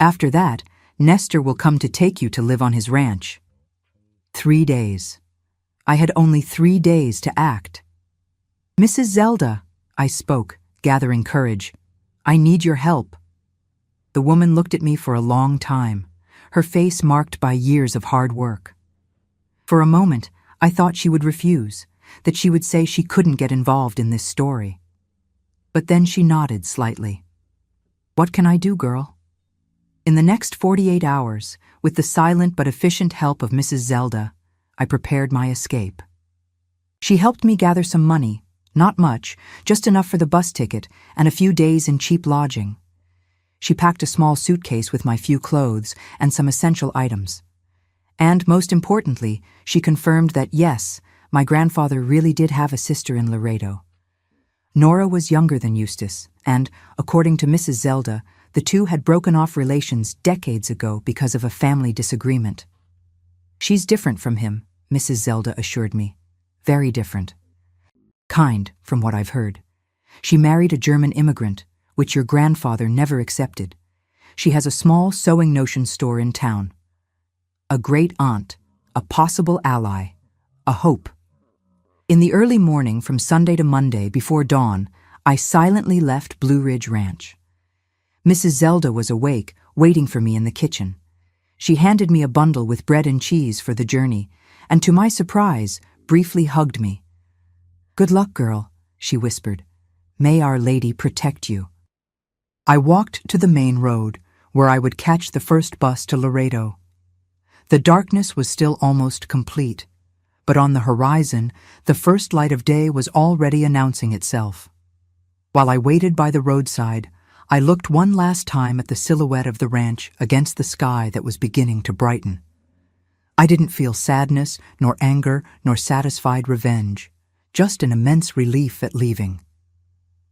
Speaker 1: After that, Nestor will come to take you to live on his ranch. 3 days. I had only 3 days to act. Mrs. Zelda, I spoke, gathering courage. I need your help. The woman looked at me for a long time, her face marked by years of hard work. For a moment, I thought she would refuse, that she would say she couldn't get involved in this story. But then she nodded slightly. What can I do, girl? In the next 48 hours, with the silent but efficient help of Mrs. Zelda, I prepared my escape. She helped me gather some money, not much, just enough for the bus ticket and a few days in cheap lodging. She packed a small suitcase with my few clothes and some essential items. And most importantly, she confirmed that yes, my grandfather really did have a sister in Laredo. Nora was younger than Eustace, and, according to Mrs. Zelda, the two had broken off relations decades ago because of a family disagreement. She's different from him, Mrs. Zelda assured me. Very different. Kind, from what I've heard. She married a German immigrant, which your grandfather never accepted. She has a small sewing notion store in town. A great aunt, a possible ally, a hope. In the early morning from Sunday to Monday before dawn, I silently left Blue Ridge Ranch. Mrs. Zelda was awake, waiting for me in the kitchen. She handed me a bundle with bread and cheese for the journey, and to my surprise, briefly hugged me. Good luck, girl, she whispered. May Our Lady protect you. I walked to the main road, where I would catch the first bus to Laredo. The darkness was still almost complete, but on the horizon, the first light of day was already announcing itself. While I waited by the roadside, I looked one last time at the silhouette of the ranch against the sky that was beginning to brighten. I didn't feel sadness, nor anger, nor satisfied revenge, just an immense relief at leaving.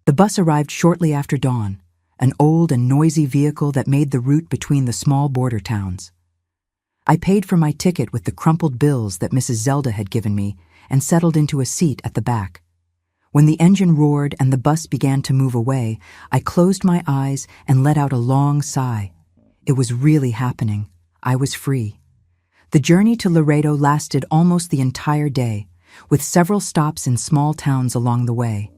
Speaker 1: The bus arrived shortly after dawn, an old and noisy vehicle that made the route between the small border towns. I paid for my ticket with the crumpled bills that Mrs. Zelda had given me and settled into a seat at the back. When the engine roared and the bus began to move away, I closed my eyes and let out a long sigh. It was really happening. I was free. The journey to Laredo lasted almost the entire day, with several stops in small towns along the way.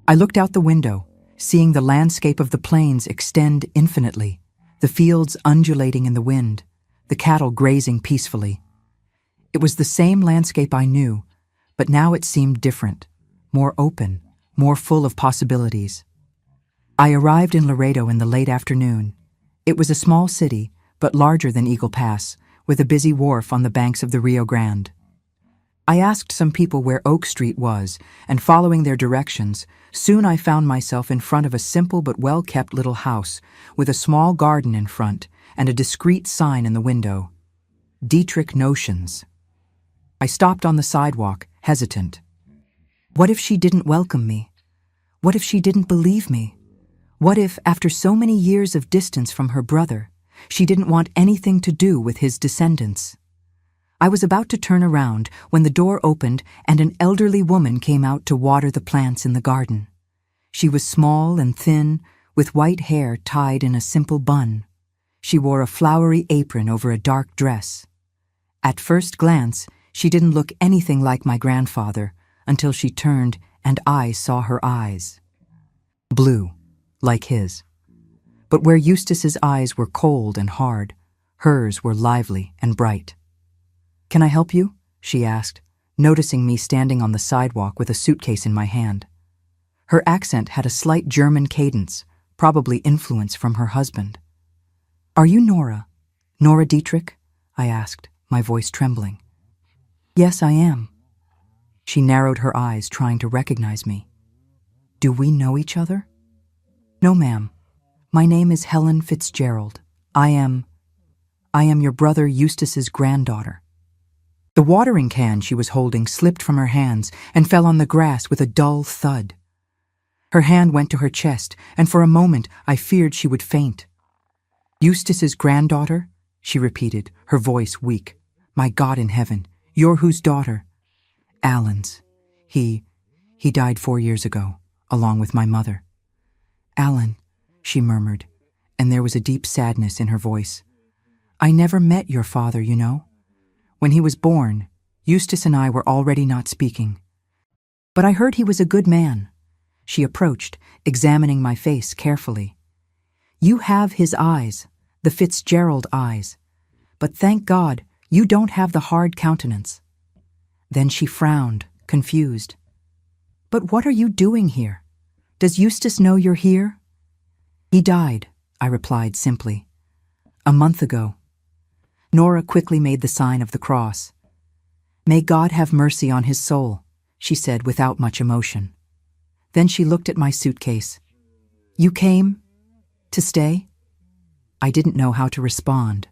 Speaker 1: I looked out the window, seeing the landscape of the plains extend infinitely, the fields undulating in the wind, the cattle grazing peacefully. It was the same landscape I knew, but now it seemed different, more open, more full of possibilities. I arrived in Laredo in the late afternoon. It was a small city, but larger than Eagle Pass, with a busy wharf on the banks of the Rio Grande. I asked some people where Oak Street was, and following their directions, soon I found myself in front of a simple but well-kept little house, with a small garden in front and a discreet sign in the window. Dietrich Notions. I stopped on the sidewalk, hesitant. What if she didn't welcome me? What if she didn't believe me? What if, after so many years of distance from her brother, she didn't want anything to do with his descendants? I was about to turn around when the door opened and an elderly woman came out to water the plants in the garden. She was small and thin, with white hair tied in a simple bun. She wore a flowery apron over a dark dress. At first glance, she didn't look anything like my grandfather until she turned and I saw her eyes. Blue, like his. But where Eustace's eyes were cold and hard, hers were lively and bright. "Can I help you?" she asked, noticing me standing on the sidewalk with a suitcase in my hand. Her accent had a slight German cadence, probably influence from her husband. "Are you Nora? Nora Dietrich?" I asked, my voice trembling. "Yes, I am." She narrowed her eyes, trying to recognize me. "Do we know each other?" "No, ma'am. My name is Helen Fitzgerald. I am your brother Eustace's granddaughter." The watering can she was holding slipped from her hands and fell on the grass with a dull thud. Her hand went to her chest, and for a moment I feared she would faint. "Eustace's granddaughter?" she repeated, her voice weak. "My God in heaven, you're whose daughter?" "Alan's. He died 4 years ago, along with my mother." "Alan," she murmured, and there was a deep sadness in her voice. "I never met your father, you know. When he was born, Eustace and I were already not speaking. But I heard he was a good man." She approached, examining my face carefully. "You have his eyes, the Fitzgerald eyes. But thank God, you don't have the hard countenance." Then she frowned, confused. "But what are you doing here? Does Eustace know you're here?" "He died," I replied simply. "A month ago." Nora quickly made the sign of the cross. "May God have mercy on his soul," she said without much emotion. Then she looked at my suitcase. "You came to stay?" I didn't know how to respond.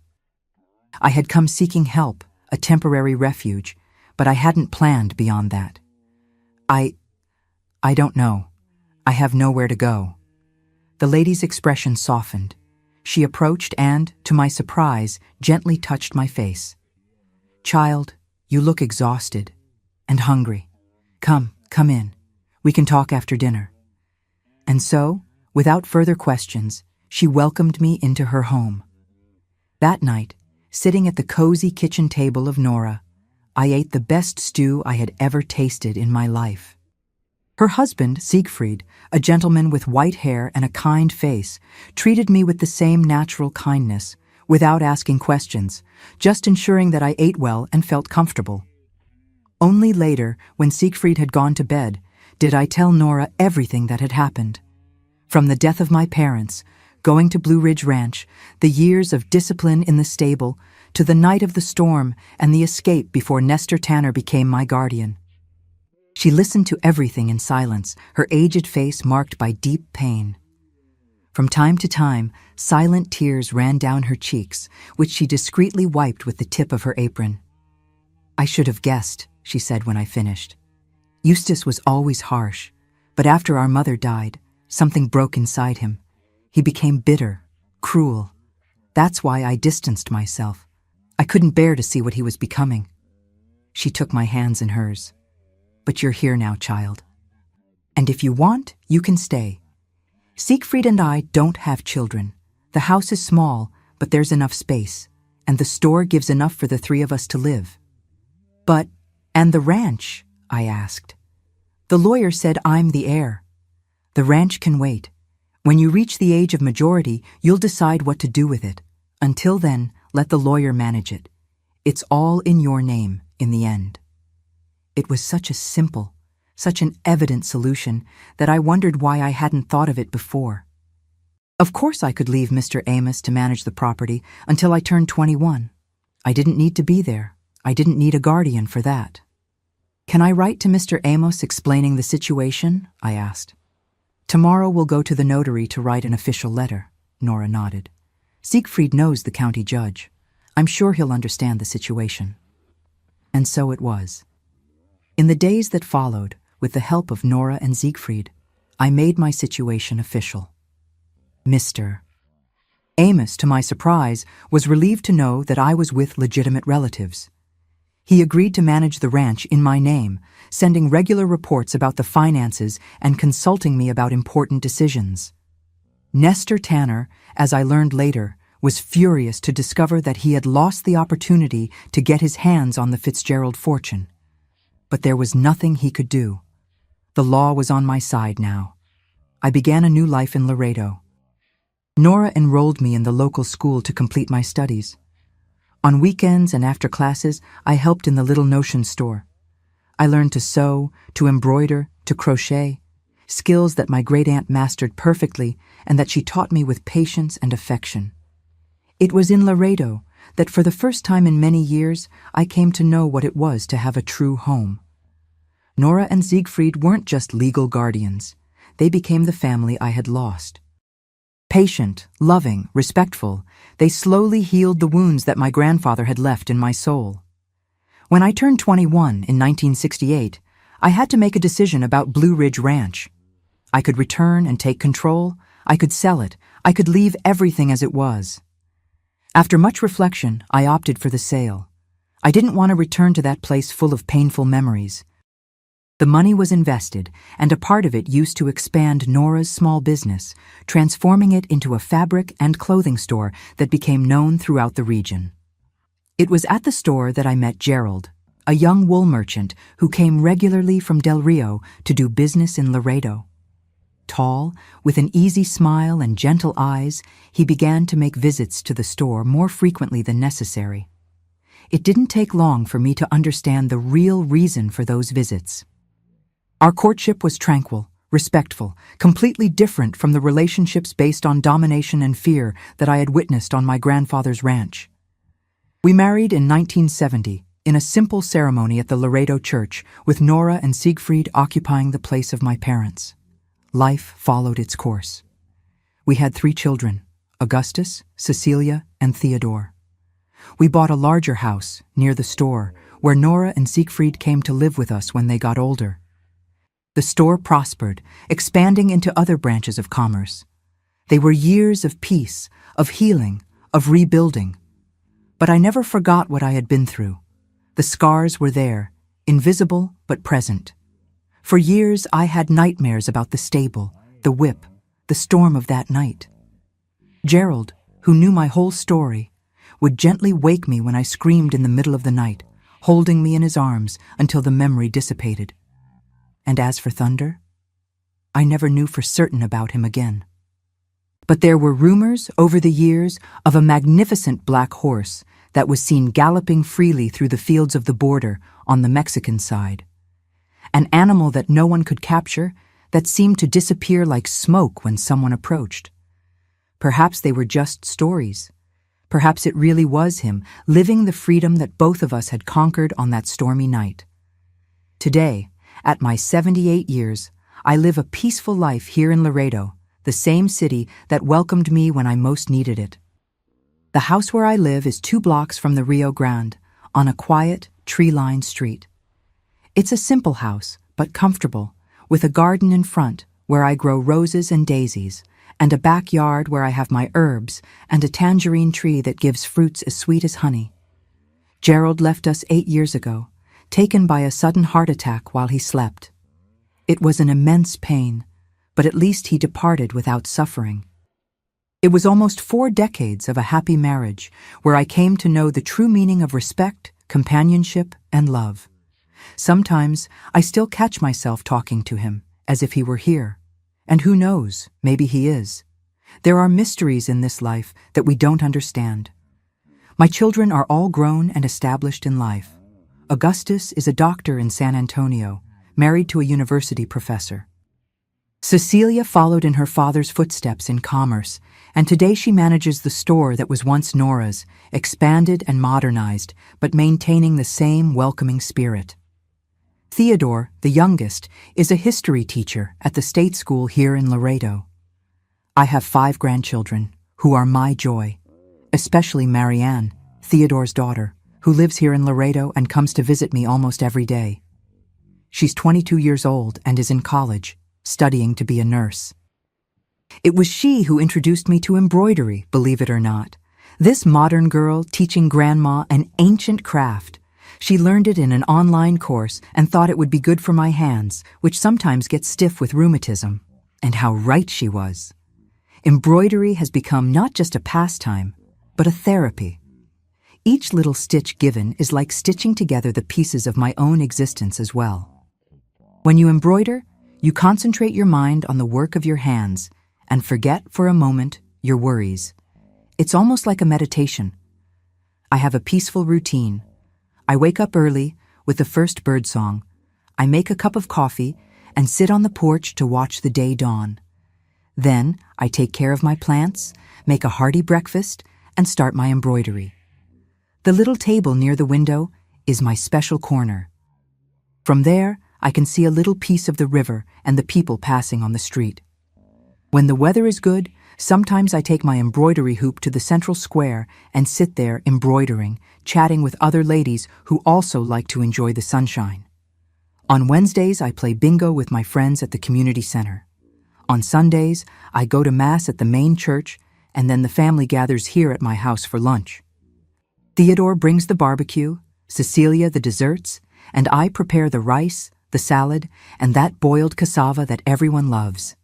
Speaker 1: I had come seeking help, a temporary refuge, but I hadn't planned beyond that. I don't know. I have nowhere to go." The lady's expression softened. She approached and, to my surprise, gently touched my face. "Child, you look exhausted and hungry. Come in. We can talk after dinner." And so, without further questions, she welcomed me into her home. That night, sitting at the cozy kitchen table of Nora, I ate the best stew I had ever tasted in my life. Her husband, Siegfried, a gentleman with white hair and a kind face, treated me with the same natural kindness, without asking questions, just ensuring that I ate well and felt comfortable. Only later, when Siegfried had gone to bed, did I tell Nora everything that had happened. From the death of my parents, going to Blue Ridge Ranch, the years of discipline in the stable, to the night of the storm and the escape before Nestor Tanner became my guardian. She listened to everything in silence, her aged face marked by deep pain. From time to time, silent tears ran down her cheeks, which she discreetly wiped with the tip of her apron. "I should have guessed," she said when I finished. "Eustace was always harsh, but after our mother died, something broke inside him. He became bitter, cruel. That's why I distanced myself. I couldn't bear to see what he was becoming. She took my hands in hers. But you're here now, child. And if you want, you can stay. Siegfried and I don't have children. The house is small, but there's enough space, and the store gives enough for the three of us to live. But, and the ranch? I asked. The lawyer said I'm the heir. The ranch can wait. When you reach the age of majority, you'll decide what to do with it. Until then, let the lawyer manage it. It's all in your name, in the end. It was such a simple, such an evident solution that I wondered why I hadn't thought of it before. Of course I could leave Mr. Amos to manage the property until I turned 21. I didn't need to be there. I didn't need a guardian for that. Can I write to Mr. Amos explaining the situation? I asked. Tomorrow we'll go to the notary to write an official letter, Nora nodded. Siegfried knows the county judge. I'm sure he'll understand the situation. And so it was. In the days that followed, with the help of Nora and Siegfried, I made my situation official. Mr. Amos, to my surprise, was relieved to know that I was with legitimate relatives. He agreed to manage the ranch in my name, sending regular reports about the finances and consulting me about important decisions. Nestor Tanner, as I learned later, was furious to discover that he had lost the opportunity to get his hands on the Fitzgerald fortune. But there was nothing he could do. The law was on my side now. I began a new life in Laredo. Nora enrolled me in the local school to complete my studies. On weekends and after classes, I helped in the Little Notion store. I learned to sew, to embroider, to crochet, skills that my great-aunt mastered perfectly and that she taught me with patience and affection. It was in Laredo that for the first time in many years, I came to know what it was to have a true home. Nora and Siegfried weren't just legal guardians. They became the family I had lost. Patient, loving, respectful, they slowly healed the wounds that my grandfather had left in my soul. When I turned 21 in 1968, I had to make a decision about Blue Ridge Ranch. I could return and take control, I could sell it, I could leave everything as it was. After much reflection, I opted for the sale. I didn't want to return to that place full of painful memories. The money was invested, and a part of it used to expand Nora's small business, transforming it into a fabric and clothing store that became known throughout the region. It was at the store that I met Gerald, a young wool merchant who came regularly from Del Rio to do business in Laredo. Tall, with an easy smile and gentle eyes, he began to make visits to the store more frequently than necessary. It didn't take long for me to understand the real reason for those visits. Our courtship was tranquil, respectful, completely different from the relationships based on domination and fear that I had witnessed on my grandfather's ranch. We married in 1970, in a simple ceremony at the Laredo church, with Nora and Siegfried occupying the place of my parents. Life followed its course. We had 3 children, Augustus, Cecilia, and Theodore. We bought a larger house near the store, where Nora and Siegfried came to live with us when they got older. The store prospered, expanding into other branches of commerce. They were years of peace, of healing, of rebuilding. But I never forgot what I had been through. The scars were there, invisible but present. For years I had nightmares about the stable, the whip, the storm of that night. Gerald, who knew my whole story, would gently wake me when I screamed in the middle of the night, holding me in his arms until the memory dissipated. And as for Thunder, I never knew for certain about him again. But there were rumors over the years of a magnificent black horse that was seen galloping freely through the fields of the border on the Mexican side. An animal that no one could capture, that seemed to disappear like smoke when someone approached. Perhaps they were just stories. Perhaps it really was him, living the freedom that both of us had conquered on that stormy night. Today, at my 78 years, I live a peaceful life here in Laredo, the same city that welcomed me when I most needed it. The house where I live is 2 blocks from the Rio Grande, on a quiet, tree-lined street. It's a simple house, but comfortable, with a garden in front where I grow roses and daisies, and a backyard where I have my herbs and a tangerine tree that gives fruits as sweet as honey. Gerald left us 8 years ago, taken by a sudden heart attack while he slept. It was an immense pain, but at least he departed without suffering. It was almost 4 decades of a happy marriage where I came to know the true meaning of respect, companionship, and love. Sometimes I still catch myself talking to him as if he were here. And who knows, maybe he is. There are mysteries in this life that we don't understand. My children are all grown and established in life. Augustus is a doctor in San Antonio, married to a university professor. Cecilia followed in her father's footsteps in commerce, and today she manages the store that was once Nora's, expanded and modernized, but maintaining the same welcoming spirit. Theodore, the youngest, is a history teacher at the state school here in Laredo. I have 5 grandchildren, who are my joy, especially Marianne, Theodore's daughter, who lives here in Laredo and comes to visit me almost every day. She's 22 years old and is in college, studying to be a nurse. It was she who introduced me to embroidery, believe it or not. This modern girl teaching grandma an ancient craft. She learned it in an online course and thought it would be good for my hands, which sometimes get stiff with rheumatism. And how right she was. Embroidery has become not just a pastime, but a therapy. Each little stitch given is like stitching together the pieces of my own existence as well. When you embroider, you concentrate your mind on the work of your hands and forget for a moment your worries. It's almost like a meditation. I have a peaceful routine. I wake up early with the first birdsong. I make a cup of coffee and sit on the porch to watch the day dawn. Then I take care of my plants, make a hearty breakfast, and start my embroidery. The little table near the window is my special corner. From there, I can see a little piece of the river and the people passing on the street. When the weather is good, sometimes I take my embroidery hoop to the central square and sit there embroidering, chatting with other ladies who also like to enjoy the sunshine. On Wednesdays, I play bingo with my friends at the community center. On Sundays, I go to Mass at the main church, and then the family gathers here at my house for lunch. Theodore brings the barbecue, Cecilia the desserts, and I prepare the rice, the salad, and that boiled cassava that everyone loves.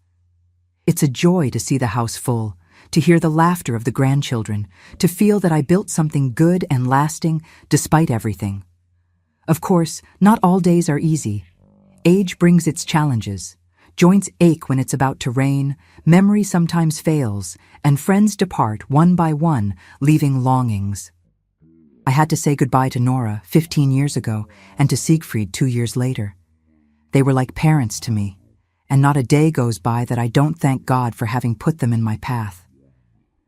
Speaker 1: It's a joy to see the house full, to hear the laughter of the grandchildren, to feel that I built something good and lasting despite everything. Of course, not all days are easy. Age brings its challenges. Joints ache when it's about to rain, memory sometimes fails, and friends depart one by one, leaving longings. I had to say goodbye to Nora 15 years ago and to Siegfried 2 years later. They were like parents to me, and not a day goes by that I don't thank God for having put them in my path.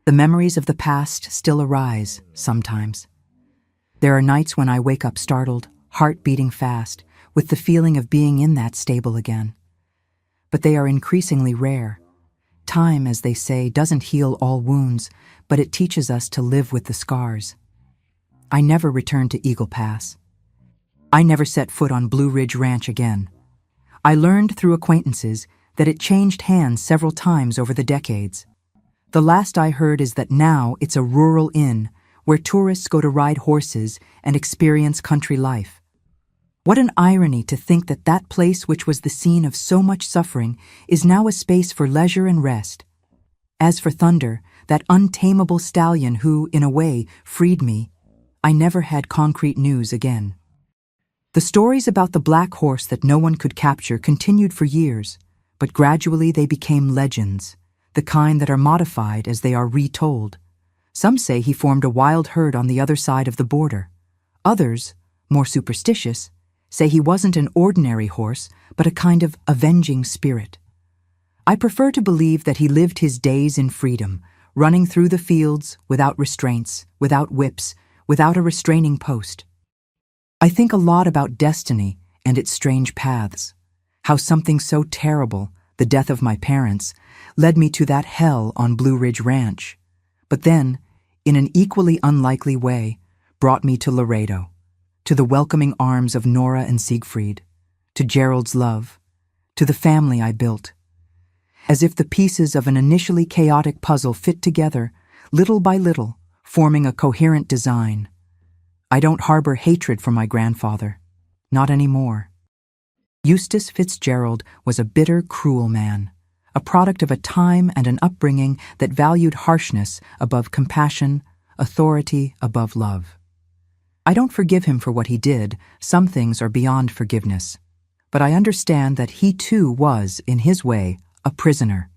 Speaker 1: The memories of the past still arise, sometimes. There are nights when I wake up startled, heart beating fast, with the feeling of being in that stable again. But they are increasingly rare. Time, as they say, doesn't heal all wounds, but it teaches us to live with the scars. I never returned to Eagle Pass. I never set foot on Blue Ridge Ranch again. I learned through acquaintances that it changed hands several times over the decades. The last I heard is that now it's a rural inn where tourists go to ride horses and experience country life. What an irony to think that that place which was the scene of so much suffering is now a space for leisure and rest. As for Thunder, that untamable stallion who, in a way, freed me, I never had concrete news again. The stories about the black horse that no one could capture continued for years, but gradually they became legends, the kind that are modified as they are retold. Some say he formed a wild herd on the other side of the border. Others, more superstitious, say he wasn't an ordinary horse, but a kind of avenging spirit. I prefer to believe that he lived his days in freedom, running through the fields without restraints, without whips, without a restraining post. I think a lot about destiny and its strange paths, how something so terrible, the death of my parents, led me to that hell on Blue Ridge Ranch, but then, in an equally unlikely way, brought me to Laredo, to the welcoming arms of Nora and Siegfried, to Gerald's love, to the family I built. As if the pieces of an initially chaotic puzzle fit together, little by little, forming a coherent design. I don't harbor hatred for my grandfather. Not anymore. Eustace Fitzgerald was a bitter, cruel man, a product of a time and an upbringing that valued harshness above compassion, authority above love. I don't forgive him for what he did. Some things are beyond forgiveness. But I understand that he too was, in his way, a prisoner.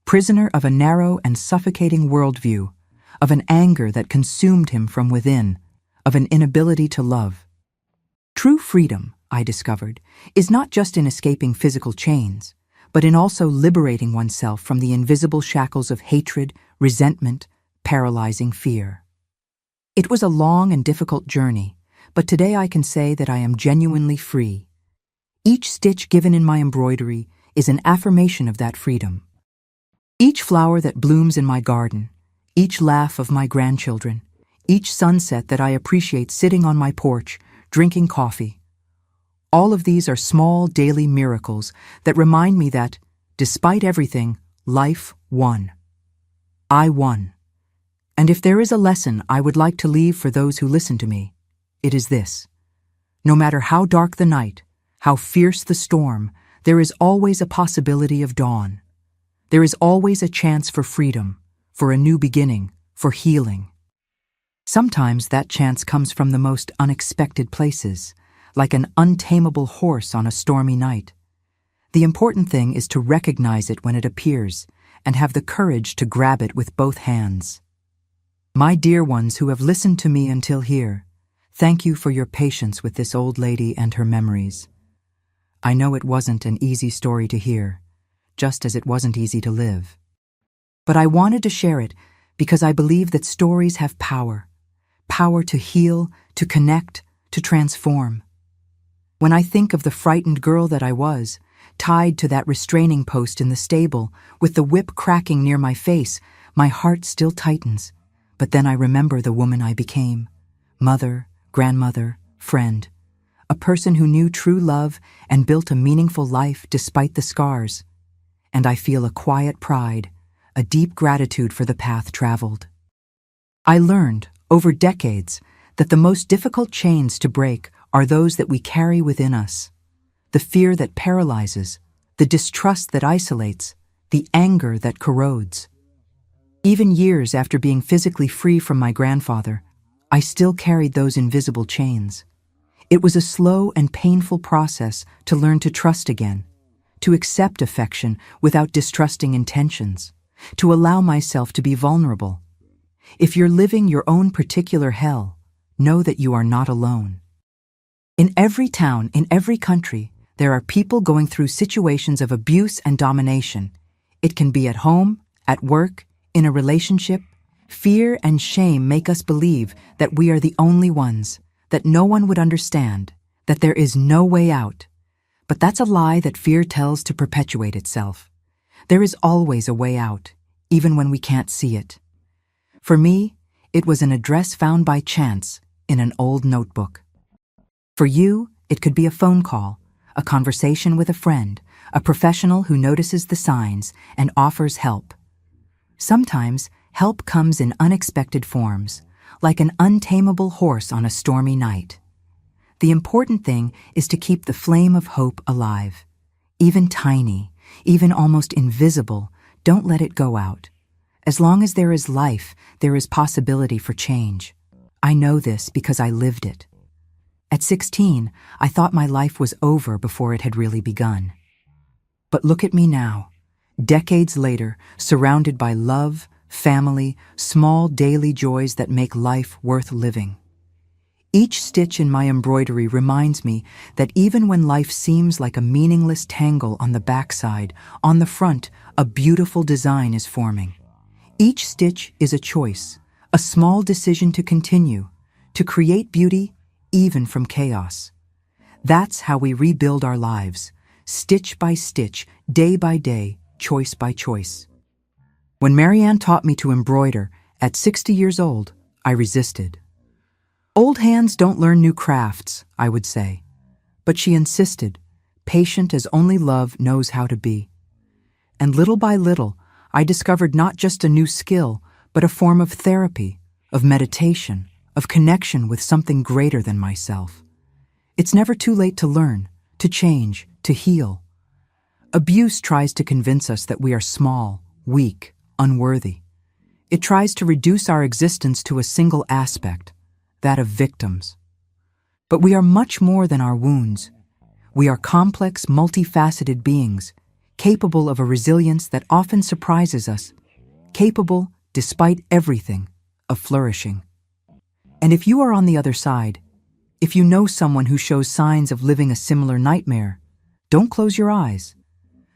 Speaker 1: Prisoner of a narrow and suffocating worldview, of an anger that consumed him from within, of an inability to love. True freedom, I discovered, is not just in escaping physical chains, but in also liberating oneself from the invisible shackles of hatred, resentment, paralyzing fear. It was a long and difficult journey, but today I can say that I am genuinely free. Each stitch given in my embroidery is an affirmation of that freedom. Each flower that blooms in my garden, each laugh of my grandchildren, each sunset that I appreciate sitting on my porch, drinking coffee. All of these are small daily miracles that remind me that, despite everything, life won. I won. And if there is a lesson I would like to leave for those who listen to me, it is this. No matter how dark the night, how fierce the storm, there is always a possibility of dawn. There is always a chance for freedom, for a new beginning, for healing. Sometimes that chance comes from the most unexpected places, like an untamable horse on a stormy night. The important thing is to recognize it when it appears and have the courage to grab it with both hands. My dear ones who have listened to me until here, thank you for your patience with this old lady and her memories. I know it wasn't an easy story to hear, just as it wasn't easy to live. But I wanted to share it because I believe that stories have power to heal, to connect, to transform. When I think of the frightened girl that I was, tied to that restraining post in the stable, with the whip cracking near my face, my heart still tightens. But then I remember the woman I became, mother, grandmother, friend, a person who knew true love and built a meaningful life despite the scars. And I feel a quiet pride, a deep gratitude for the path traveled. I learned, over decades, that the most difficult chains to break are those that we carry within us. The fear that paralyzes, the distrust that isolates, the anger that corrodes. Even years after being physically free from my grandfather, I still carried those invisible chains. It was a slow and painful process to learn to trust again, to accept affection without distrusting intentions, to allow myself to be vulnerable. If you're living your own particular hell, know that you are not alone. In every town, in every country, there are people going through situations of abuse and domination. It can be at home, at work, in a relationship. Fear and shame make us believe that we are the only ones, that no one would understand, that there is no way out. But that's a lie that fear tells to perpetuate itself. There is always a way out, even when we can't see it. For me, it was an address found by chance in an old notebook. For you, it could be a phone call, a conversation with a friend, a professional who notices the signs and offers help. Sometimes, help comes in unexpected forms, like an untamable horse on a stormy night. The important thing is to keep the flame of hope alive. Even tiny, even almost invisible, don't let it go out. As long as there is life, there is possibility for change. I know this because I lived it. At 16, I thought my life was over before it had really begun. But look at me now, decades later, surrounded by love, family, small daily joys that make life worth living. Each stitch in my embroidery reminds me that even when life seems like a meaningless tangle on the backside, on the front, a beautiful design is forming. Each stitch is a choice, a small decision to continue, to create beauty, even from chaos. That's how we rebuild our lives, stitch by stitch, day by day, choice by choice. When Marianne taught me to embroider, at 60 years old, I resisted. Old hands don't learn new crafts, I would say. But she insisted, patient as only love knows how to be. And little by little, I discovered not just a new skill, but a form of therapy, of meditation, of connection with something greater than myself. It's never too late to learn, to change, to heal. Abuse tries to convince us that we are small, weak, unworthy. It tries to reduce our existence to a single aspect, that of victims. But we are much more than our wounds. We are complex, multifaceted beings, capable of a resilience that often surprises us, capable, despite everything, of flourishing. And if you are on the other side, if you know someone who shows signs of living a similar nightmare, don't close your eyes.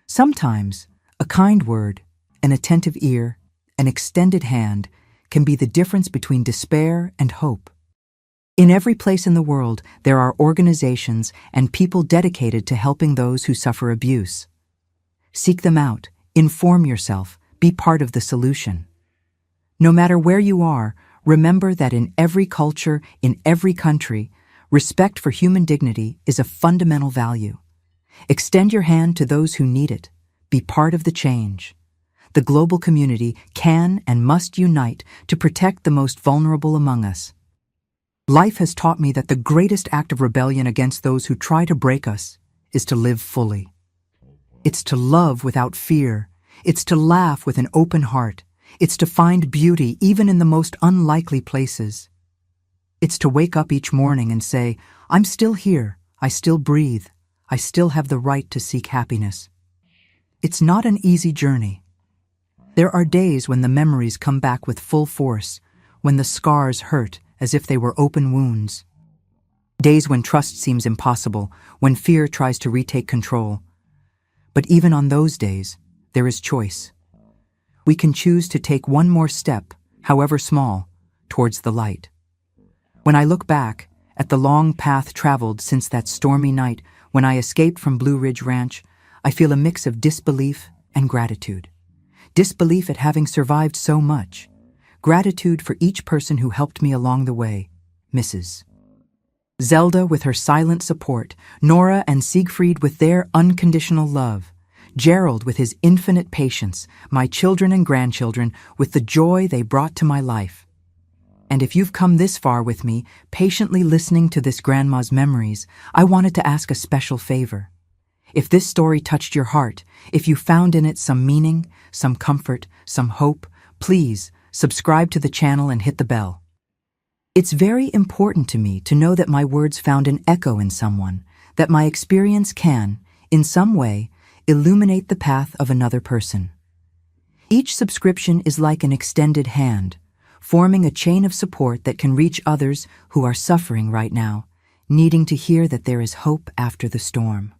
Speaker 1: Sometimes, a kind word, an attentive ear, an extended hand can be the difference between despair and hope. In every place in the world, there are organizations and people dedicated to helping those who suffer abuse. Seek them out, inform yourself, be part of the solution. No matter where you are, remember that in every culture, in every country, respect for human dignity is a fundamental value. Extend your hand to those who need it. Be part of the change. The global community can and must unite to protect the most vulnerable among us. Life has taught me that the greatest act of rebellion against those who try to break us is to live fully. It's to love without fear. It's to laugh with an open heart. It's to find beauty even in the most unlikely places. It's to wake up each morning and say, I'm still here, I still breathe, I still have the right to seek happiness. It's not an easy journey. There are days when the memories come back with full force, when the scars hurt as if they were open wounds. Days when trust seems impossible, when fear tries to retake control. But even on those days, there is choice. We can choose to take one more step, however small, towards the light. When I look back at the long path traveled since that stormy night when I escaped from Blue Ridge Ranch, I feel a mix of disbelief and gratitude. Disbelief at having survived so much. Gratitude for each person who helped me along the way. Mrs. Zelda with her silent support, Nora and Siegfried with their unconditional love, Gerald with his infinite patience, my children and grandchildren with the joy they brought to my life. And if you've come this far with me, patiently listening to this grandma's memories, I wanted to ask a special favor. If this story touched your heart, if you found in it some meaning, some comfort, some hope, please subscribe to the channel and hit the bell. It's very important to me to know that my words found an echo in someone, that my experience can, in some way, illuminate the path of another person. Each subscription is like an extended hand, forming a chain of support that can reach others who are suffering right now, needing to hear that there is hope after the storm.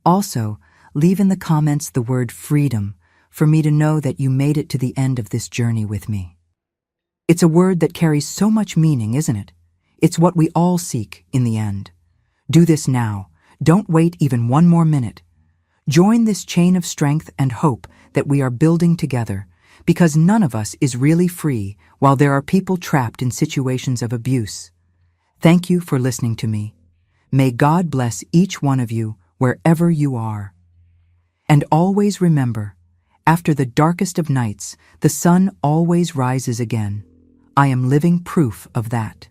Speaker 1: Also, leave in the comments the word freedom for me to know that you made it to the end of this journey with me. It's a word that carries so much meaning, isn't it? It's what we all seek in the end. Do this now. Don't wait even one more minute. Join this chain of strength and hope that we are building together, because none of us is really free while there are people trapped in situations of abuse. Thank you for listening to me. May God bless each one of you wherever you are. And always remember, after the darkest of nights, the sun always rises again. I am living proof of that.